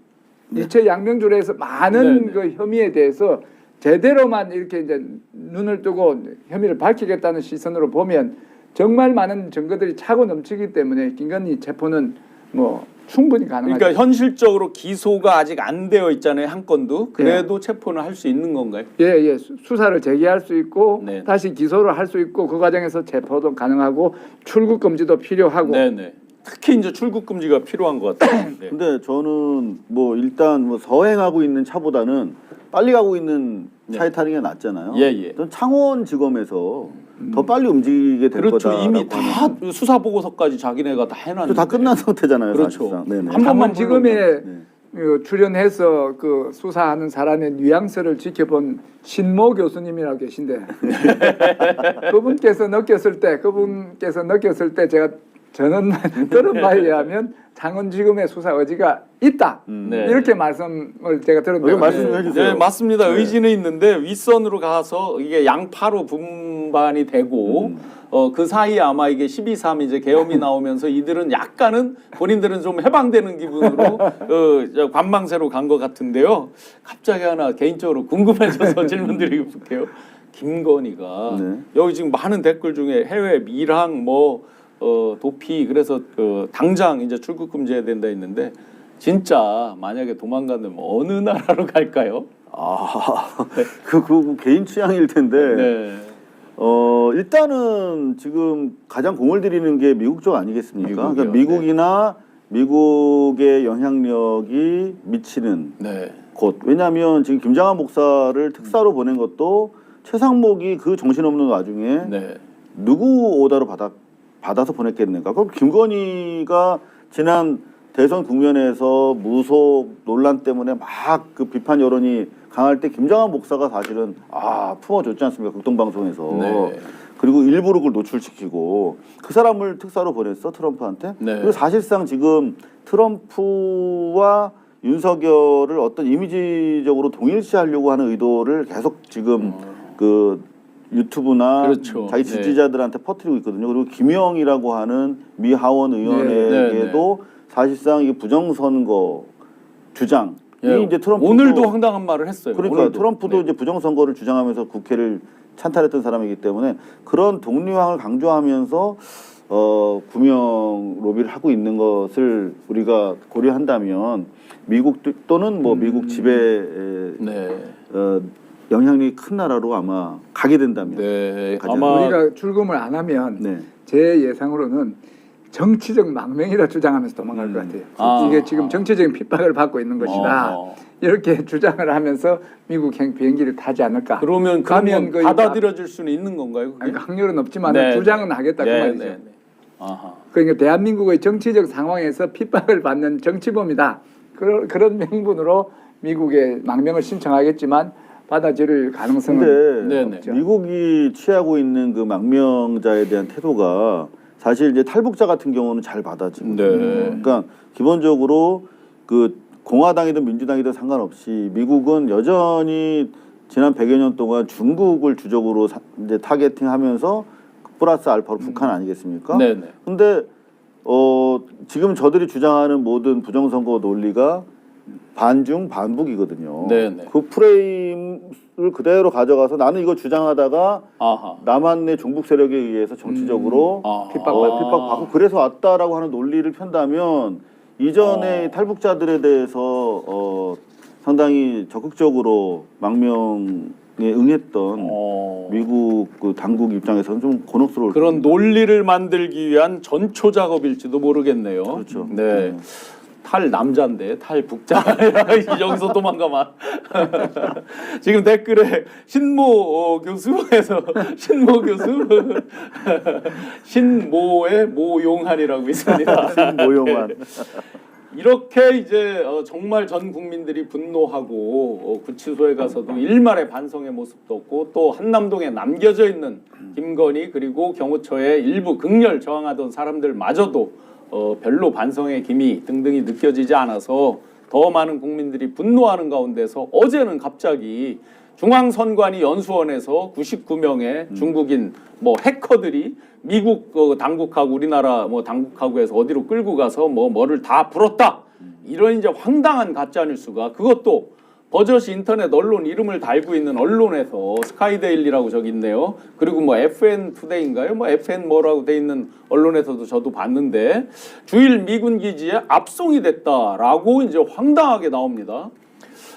이체 양명주로 해서 많은 네, 네. 그 혐의에 대해서 제대로만 이렇게 이제 눈을 뜨고 혐의를 밝히겠다는 시선으로 보면 정말 많은 증거들이 차고 넘치기 때문에 김건희 체포는 뭐 충분히 가능하죠. 그러니까 현실적으로 기소가 아직 안 되어 있잖아요 한 건도. 그래도 체포는 할 수 있는 건가요? 예, 수사를 재개할 수 있고 네. 다시 기소를 할 수 있고 그 과정에서 체포도 가능하고 출국 금지도 필요하고 네네. 특히 이제 출국 금지가 필요한 것 같아요. 네. 근데 저는 뭐 일단 뭐 서행하고 있는 차보다는 빨리 가고 있는 차에 타는 게 낫잖아요. 예. 전 창원지검에서 더 빨리 움직이게 될 그렇죠. 거다. 이미 다 수사 보고서까지 자기네가 다 해놨는데. 다 끝난 상태잖아요. 그렇죠. 사실상. 네네. 한 번만 지금에 네. 출연해서 그 수사하는 사람의 뉘앙스를 지켜본 신모 교수님이라고 계신데 그분께서 느꼈을 때 제가 저는 들은 바에 의하면 창원지검의 수사 의지가 있다. 네. 이렇게 말씀을 제가 들었는데 말씀 좀 해주세요. 네, 맞습니다. 네. 의지는 있는데 윗선으로 가서 이게 양파로 분반이 되고 그 사이에 아마 이게 12.3 이제 계엄이 나오면서 이들은 약간은 본인들은 좀 해방되는 기분으로 관망세로 간 것 같은데요. 갑자기 하나 개인적으로 궁금해져서 질문드리고 볼게요. 김건희가 네. 여기 지금 많은 댓글 중에 해외 밀항 도피 그래서 당장 이제 출국 금지해야 된다 했는데 진짜 만약에 도망간다면 어느 나라로 갈까요? 그 개인 취향일 텐데. 네. 일단은 지금 가장 공을 들이는 게 미국 쪽 아니겠습니까? 미국이요. 그러니까 미국이나 미국의 영향력이 미치는 네. 곳. 왜냐하면 지금 김장한 목사를 특사로 보낸 것도 최상목이 그 정신없는 와중에 네. 누구 오다로 받아서 보냈겠는가? 그럼 김건희가 지난 대선 국면에서 무속 논란 때문에 막 그 비판 여론이 강할 때 김장한 목사가 사실은 품어줬지 않습니까? 극동방송에서. 네. 그리고 일부러 그걸 노출시키고 그 사람을 특사로 보냈어 트럼프한테. 네. 그리고 사실상 지금 트럼프와 윤석열을 어떤 이미지적으로 동일시하려고 하는 의도를 계속 지금 그 유튜브나 그렇죠. 자기 지지자들한테 퍼뜨리고 있거든요. 그리고 김영이라고 하는 미 하원 의원에게도 사실상 이게 부정선거 주장이 이제 트럼프 오늘도 황당한 말을 했어요. 그러니까 오늘도. 트럼프도 네. 이제 부정선거를 주장하면서 국회를 찬탈했던 사람이기 때문에 그런 동료항을 강조하면서 구명 로비를 하고 있는 것을 우리가 고려한다면 미국 또는 뭐 미국 지배에 네. 영향력이 큰 나라로 아마 가게 된다면 네. 가장- 아마 우리가 출금을 안 하면 네. 제 예상으로는 정치적 망명이라 주장하면서 도망갈 것 같아요. 아. 이게 지금 정치적인 핍박을 받고 있는 것이다. 어. 이렇게 주장을 하면서 미국행 비행기를 타지 않을까. 그러면 가면 그건 받아들여질 수는 있는 건가요? 그게? 아니, 확률은 없지만 네, 주장은 하겠다 그 말이죠. 네. 아하. 그러니까 대한민국의 정치적 상황에서 핍박을 받는 정치범이다. 그런 명분으로 미국에 망명을 신청하겠지만 받아들일 가능성은 근데 네네. 없죠. 미국이 취하고 있는 그 망명자에 대한 태도가 사실 이제 탈북자 같은 경우는 잘 받아지고, 네. 그러니까 기본적으로 그 공화당이든 민주당이든 상관없이 미국은 여전히 지난 100여 년 동안 중국을 주적으로 이제 타겟팅하면서 플러스 알파로 북한 아니겠습니까? 네네. 근데 지금 저들이 주장하는 모든 부정선거 논리가 반중 반북이거든요. 네네. 그 프레임을 그대로 가져가서 나는 이거 주장하다가 아하. 남한의 종북 세력에 의해서 정치적으로 아. 핍박받고 그래서 왔다라고 하는 논리를 편다면 이전에 탈북자들에 대해서 상당히 적극적으로 망명에 응했던 미국 그 당국 입장에서는 좀 곤혹스러울 그런 겁니다. 논리를 만들기 위한 전초 작업일지도 모르겠네요. 그렇죠. 네. 탈 남자인데 탈 북자 여기서 도망가만. 지금 댓글에 신모 교수에서 신모 교수 신모의 모용한이라고 있습니다. 모용한. 이렇게 이제 정말 전 국민들이 분노하고 구치소에 가서도 일말의 반성의 모습도 없고 또 한남동에 남겨져 있는 김건희 그리고 경호처의 일부 극렬 저항하던 사람들마저도 별로 반성의 기미 등등이 느껴지지 않아서 더 많은 국민들이 분노하는 가운데서 어제는 갑자기 중앙선관위 연수원에서 99명의 중국인 뭐 해커들이 미국 당국하고 우리나라 뭐 당국하고 해서 어디로 끌고 가서 뭐를 다 풀었다. 이런 이제 황당한 가짜 뉴스가 그것도 버젓이 인터넷 언론 이름을 달고 있는 언론에서 스카이데일리라고 저기 있네요. 그리고 뭐 FN 투데이인가요? 뭐 FN 뭐라고 돼 있는 언론에서도 저도 봤는데 주일 미군 기지에 압송이 됐다라고 이제 황당하게 나옵니다.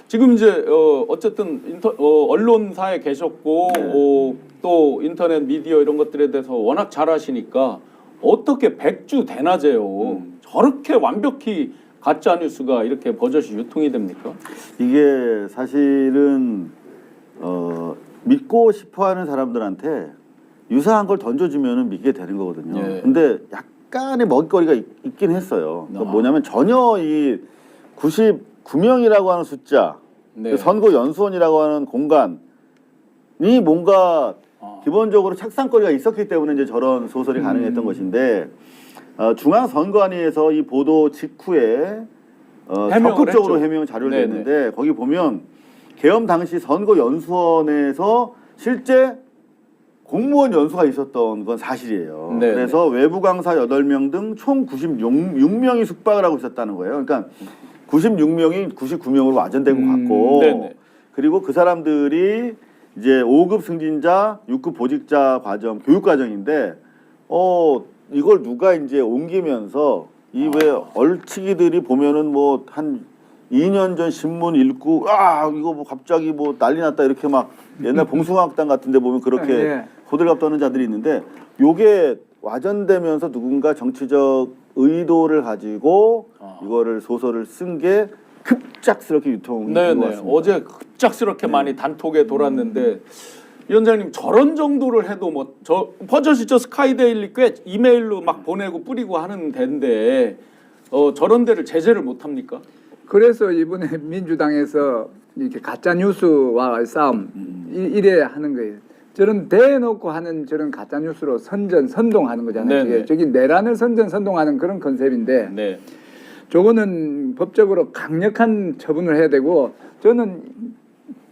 지금 이제 어쨌든 언론사에 계셨고 또 인터넷 미디어 이런 것들에 대해서 워낙 잘 아시니까 어떻게 백주 대낮에요 저렇게 완벽히 가짜 뉴스가 이렇게 버젓이 유통이 됩니까? 이게 사실은 믿고 싶어하는 사람들한테 유사한 걸 던져주면 믿게 되는 거거든요. 예. 근데 약간의 먹잇거리가 있긴 했어요. 그러니까 뭐냐면 전혀 이 99명이라고 하는 숫자, 네. 그 선거 연수원이라고 하는 공간이 뭔가 기본적으로 착상거리가 있었기 때문에 이제 저런 소설이 가능했던 것인데 중앙선관위에서 이 보도 직후에 적극적으로 했죠. 해명 자료를 냈는데 거기 보면 계엄 당시 선거연수원에서 실제 공무원 연수가 있었던 건 사실이에요. 네네. 그래서 외부 강사 8명 등 총 96명이 숙박을 하고 있었다는 거예요. 그러니까 96명이 99명으로 와전되고 갔고 네네. 그리고 그 사람들이 이제 5급 승진자, 6급 보직자 과정, 교육 과정인데 이걸 누가 이제 옮기면서 이 왜 얼치기들이 보면은 뭐 한 2년 전 신문 읽고 이거 뭐 갑자기 뭐 난리 났다 이렇게 막 옛날 봉숭아학당 같은데 보면 그렇게 예. 호들갑 떠는 자들이 있는데 요게 와전되면서 누군가 정치적 의도를 가지고 이거를 소설을 쓴 게 급작스럽게 유통이 된 것 네네. 같습니다. 어제 급작스럽게 많이 단톡에 돌았는데 위원장님 저런 정도를 해도 뭐 저 버젓이 저 스카이데일리 꽤 이메일로 막 보내고 뿌리고 하는 데인데 저런 데를 제재를 못 합니까? 그래서 이번에 민주당에서 이렇게 가짜 뉴스와 싸움 이래 하는 거예요. 저런 대놓고 하는 저런 가짜 뉴스로 선동하는 거잖아요. 네네. 저기 내란을 선동하는 그런 컨셉인데 네. 저거는 법적으로 강력한 처분을 해야 되고 저는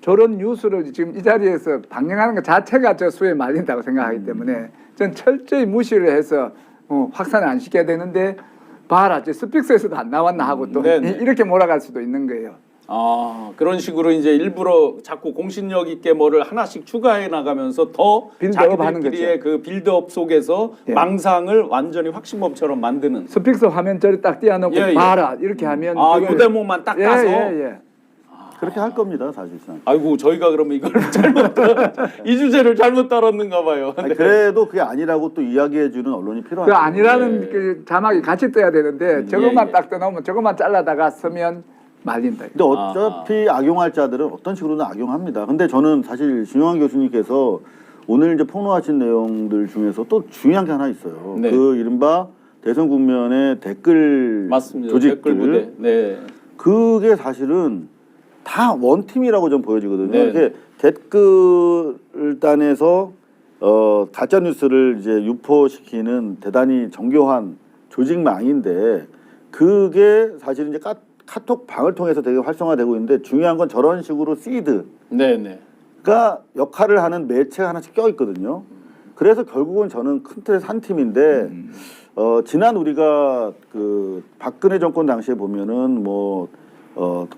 저런 뉴스를 지금 이 자리에서 방영하는 것 자체가 저 수에 말린다고 생각하기 때문에 전 철저히 무시를 해서 확산을 안 시켜야 되는데 봐라 저 스픽스에서도 안 나왔나 하고 또 네네. 이렇게 몰아갈 수도 있는 거예요. 그런 식으로 이제 일부러 자꾸 공신력 있게 뭐를 하나씩 추가해 나가면서 더 빌드업 하는 자기들끼리의 그 빌드업 속에서 예. 망상을 완전히 확신범처럼 만드는. 스픽서 화면 저리 딱 띄워놓고 예, 예. 봐라 이렇게 하면 그 대목만 딱 예, 따서. 예. 그렇게 할 겁니다, 사실상. 아이고 저희가 그러면 이걸 이 주제를 잘못 다뤘는가 봐요. 아니, 그래도 그게 아니라고 또 이야기해주는 언론이 필요하죠. 그 아니라는 예. 그 자막이 같이 떠야 되는데 저것만 예. 딱 떠놓으면 저것만 잘라다가 쓰면 말린다. 근데 어차피 악용할 자들은 어떤 식으로든 악용합니다. 근데 저는 사실 신용환 교수님께서 오늘 이제 폭로하신 내용들 중에서 또 중요한 게 하나 있어요. 네. 그 이른바 대선 국면의 댓글 맞습니다. 조직들. 댓글 부대. 네. 그게 사실은 다 원팀이라고 좀 보여지거든요. 네. 이렇게 댓글단에서 가짜 뉴스를 이제 유포시키는 대단히 정교한 조직망인데 그게 사실은 이제 카톡 방을 통해서 되게 활성화되고 있는데 중요한 건 저런 식으로 시드가 네네. 역할을 하는 매체가 하나씩 껴 있거든요. 그래서 결국은 저는 큰 틀에서 한 팀인데 지난 우리가 그 박근혜 정권 당시에 보면은 뭐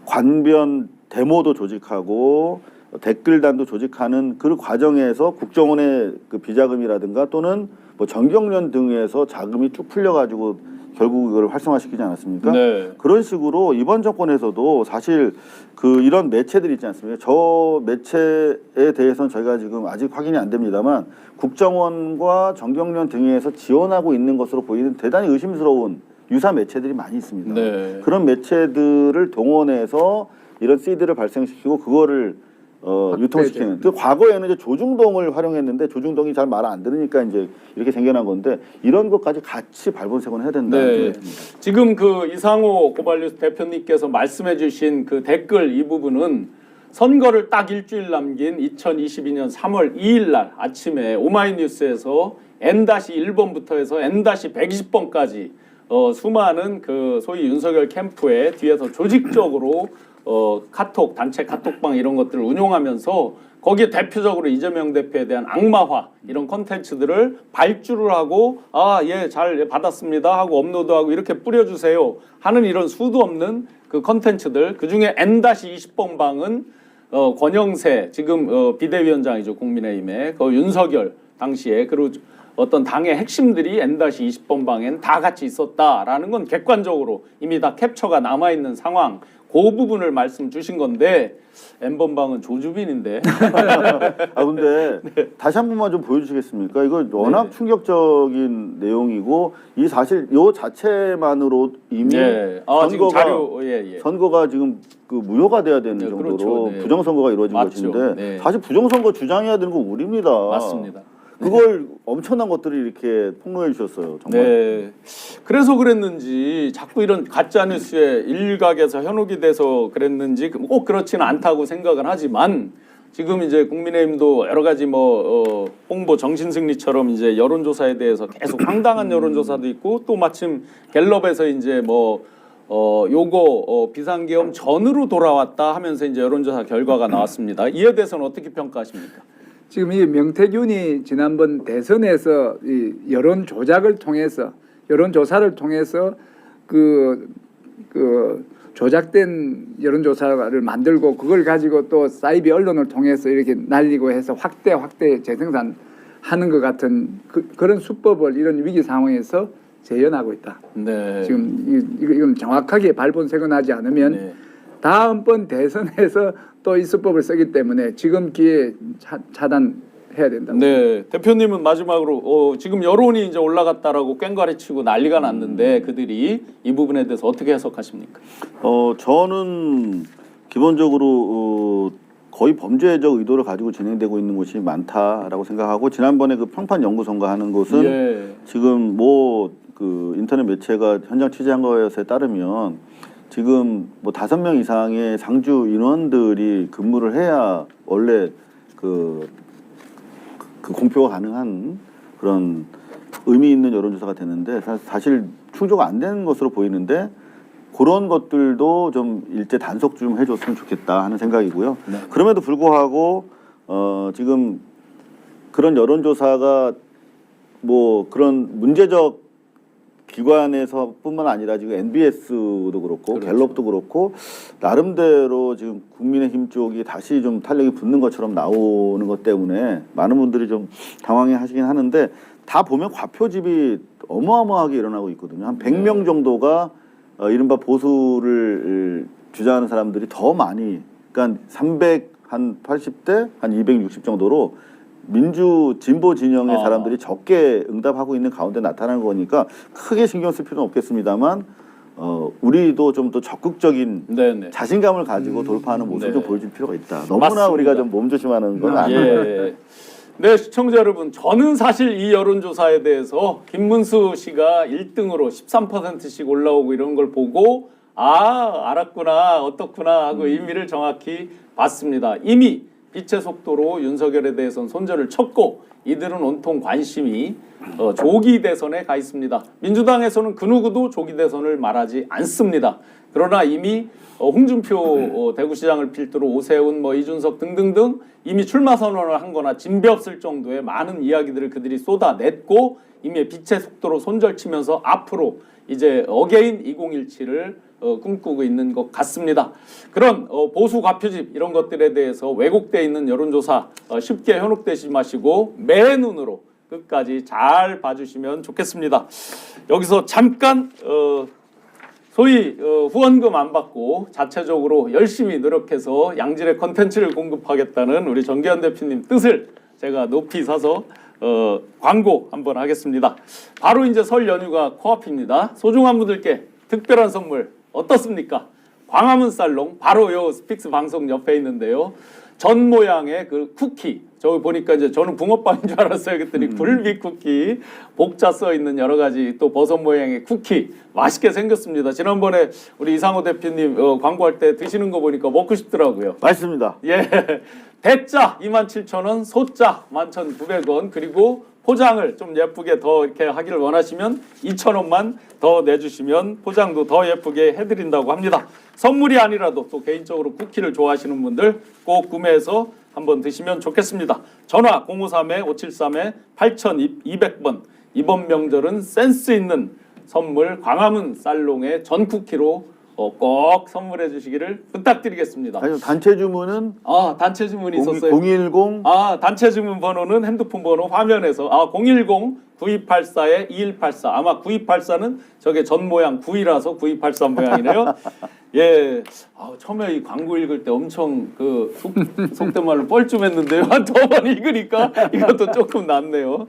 관변 데모도 조직하고 댓글단도 조직하는 그 과정에서 국정원의 그 비자금이라든가 또는 뭐 전경련 등에서 자금이 쭉 풀려가지고 결국 이걸 활성화시키지 않았습니까? 네. 그런 식으로 이번 정권에서도 사실 그 이런 매체들이 있지 않습니까? 저 매체에 대해서는 저희가 지금 아직 확인이 안 됩니다만 국정원과 전경련 등에서 지원하고 있는 것으로 보이는 대단히 의심스러운 유사 매체들이 많이 있습니다. 네. 그런 매체들을 동원해서 이런 시드를 발생시키고 그거를 유통시키는. 그 과거에는 이제 조중동을 활용했는데 조중동이 잘 말 안 들으니까 이제 이렇게 생겨난 건데 이런 것까지 같이 발본색원 해야 된다. 네. 지금 그 이상호 고발뉴스 대표님께서 말씀해주신 그 댓글 이 부분은 선거를 딱 일주일 남긴 2022년 3월 2일 날 아침에 오마이뉴스에서 N-1번부터 해서 N-120번까지 수많은 그 소위 윤석열 캠프에 뒤에서 조직적으로 카톡, 단체 카톡방 이런 것들을 운용하면서 거기에 대표적으로 이재명 대표에 대한 악마화 이런 컨텐츠들을 발주를 하고 예, 잘 받았습니다 하고 업로드하고 이렇게 뿌려주세요 하는 이런 수도 없는 그 컨텐츠들 그중에 N-20번 방은 권영세 지금 비대위원장이죠 국민의힘의 그 윤석열 당시에 그리고 어떤 당의 핵심들이 N-20번 방엔 다 같이 있었다라는 건 객관적으로 이미 다 캡처가 남아있는 상황 그 부분을 말씀 주신 건데 N번 방은 조주빈인데 근데 다시 한 번만 좀 보여주시겠습니까? 이거 워낙 충격적인 내용이고 이 사실 요 자체만으로 이미 지금 자료 선거가 지금 그 무효가 돼야 되는 네, 정도로 그렇죠. 네. 부정선거가 이루어진 맞죠. 것인데 네. 사실 부정선거 주장해야 되는 건 우리입니다. 맞습니다. 그걸 엄청난 것들을 이렇게 폭로해 주셨어요. 정말. 네. 그래서 그랬는지 자꾸 이런 가짜 뉴스에 일각에서 현혹이 돼서 그랬는지 꼭 그렇지는 않다고 생각은 하지만 지금 이제 국민의힘도 여러 가지 뭐 홍보 정신승리처럼 이제 여론조사에 대해서 계속 황당한 여론조사도 있고 또 마침 갤럽에서 이제 뭐 요거 비상계엄 전으로 돌아왔다 하면서 이제 여론조사 결과가 나왔습니다. 이에 대해서는 어떻게 평가하십니까? 지금 이 명태균이 지난번 대선에서 이 여론 조작을 통해서 여론조사를 통해서 그 조작된 여론조사를 만들고 그걸 가지고 또 사이비 언론을 통해서 이렇게 날리고 해서 확대 재생산하는 것 같은 그런 수법을 이런 위기 상황에서 재현하고 있다. 네. 지금 이건 정확하게 발본색원하지 않으면 네. 다음번 대선에서 또 이 수법을 쓰기 때문에 지금 기회에 차단해야 된다. 네, 대표님은 마지막으로 지금 여론이 이제 올라갔다라고 꽹과리치고 난리가 났는데 그들이 이 부분에 대해서 어떻게 해석하십니까? 저는 기본적으로 거의 범죄적 의도를 가지고 진행되고 있는 곳이 많다라고 생각하고 지난번에 그 평판 연구소인가 하는 곳은 예. 지금 뭐 그 인터넷 매체가 현장 취재한 것에 따르면 지금 뭐 5명 이상의 상주 인원들이 근무를 해야 원래 그 공표가 가능한 그런 의미 있는 여론조사가 되는데 사실 충족이 안 되는 것으로 보이는데 그런 것들도 좀 일제 단속 좀 해줬으면 좋겠다 하는 생각이고요. 네. 그럼에도 불구하고 지금 그런 여론조사가 뭐 그런 문제적 기관에서뿐만 아니라 지금 NBS도 그렇고 그렇죠. 갤럽도 그렇고 나름대로 지금 국민의힘 쪽이 다시 좀 탄력이 붙는 것처럼 나오는 것 때문에 많은 분들이 좀 당황해하시긴 하는데 다 보면 과표집이 어마어마하게 일어나고 있거든요. 한 100명 정도가 이른바 보수를 주장하는 사람들이 더 많이, 그러니까 380대 한 260 정도로 민주 진보 진영의 사람들이 적게 응답하고 있는 가운데 나타나는 거니까 크게 신경 쓸 필요는 없겠습니다만 우리도 좀 더 적극적인 네네. 자신감을 가지고 돌파하는 모습을 네. 좀 보여줄 필요가 있다. 너무나 맞습니다. 우리가 좀 몸조심하는 건 아니에요. 예. 네, 시청자 여러분, 저는 사실 이 여론조사에 대해서 김문수 씨가 1등으로 13%씩 올라오고 이런 걸 보고 알았구나, 어떻구나 하고 의미를 정확히 봤습니다. 이미 빛의 속도로 윤석열에 대해서는 손절을 쳤고 이들은 온통 관심이 조기 대선에 가 있습니다. 민주당에서는 그 누구도 조기 대선을 말하지 않습니다. 그러나 이미 홍준표 대구시장을 필두로 오세훈, 이준석 등등등 이미 출마 선언을 한 거나 진배 없을 정도의 많은 이야기들을 그들이 쏟아냈고 이미 빛의 속도로 손절치면서 앞으로 이제 어게인 2017을 꿈꾸고 있는 것 같습니다. 그런 보수 과표집 이런 것들에 대해서 왜곡되어 있는 여론조사 쉽게 현혹되지 마시고 맨눈으로 끝까지 잘 봐주시면 좋겠습니다. 여기서 잠깐 소위 후원금 안 받고 자체적으로 열심히 노력해서 양질의 컨텐츠를 공급하겠다는 우리 정기현 대표님 뜻을 제가 높이 사서 광고 한번 하겠습니다. 바로 이제 설 연휴가 코앞입니다. 소중한 분들께 특별한 선물 어떻습니까? 광화문 살롱 바로 요 스픽스 방송 옆에 있는데요. 전 모양의 그 쿠키, 저기 보니까 이제 저는 붕어빵인 줄 알았어요. 그랬더니 굴비 쿠키, 복자 써 있는 여러 가지 또 버섯 모양의 쿠키 맛있게 생겼습니다. 지난번에 우리 이상호 대표님 광고할 때 드시는 거 보니까 먹고 싶더라고요. 맛있습니다. 예, 대짜 27,000원, 소짜 11,900원, 그리고 포장을 좀 예쁘게 더 이렇게 하기를 원하시면 2,000원만 더 내주시면 포장도 더 예쁘게 해드린다고 합니다. 선물이 아니라도 또 개인적으로 쿠키를 좋아하시는 분들 꼭 구매해서 한번 드시면 좋겠습니다. 전화 053-573-8200번. 이번 명절은 센스 있는 선물 광화문 살롱의 전 쿠키로 꼭 선물해 주시기를 부탁드리겠습니다. 아니, 단체 주문은 단체 주문이 있었어요. 010 단체 주문 번호는 핸드폰 번호 화면에서 010-9284-2184. 아마 9284는 저게 전 모양 9이라서 9284 모양이네요. 예. 처음에 이 광고 읽을 때 엄청 속된 말로 뻘쭘했는데요. 한 두 번 읽으니까 이것도 조금 낫네요.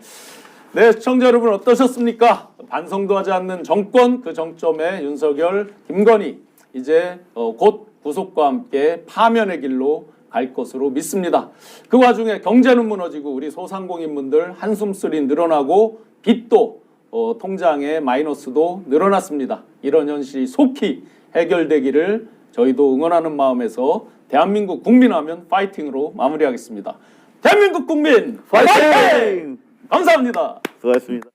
네, 시청자 여러분 어떠셨습니까? 반성도 하지 않는 정권, 그 정점에 윤석열, 김건희 이제 곧 구속과 함께 파면의 길로 갈 것으로 믿습니다. 그 와중에 경제는 무너지고 우리 소상공인분들 한숨소리 늘어나고 빚도 통장의 마이너스도 늘어났습니다. 이런 현실이 속히 해결되기를 저희도 응원하는 마음에서 대한민국 국민하면 파이팅으로 마무리하겠습니다. 대한민국 국민 파이팅! 감사합니다. 수고하셨습니다.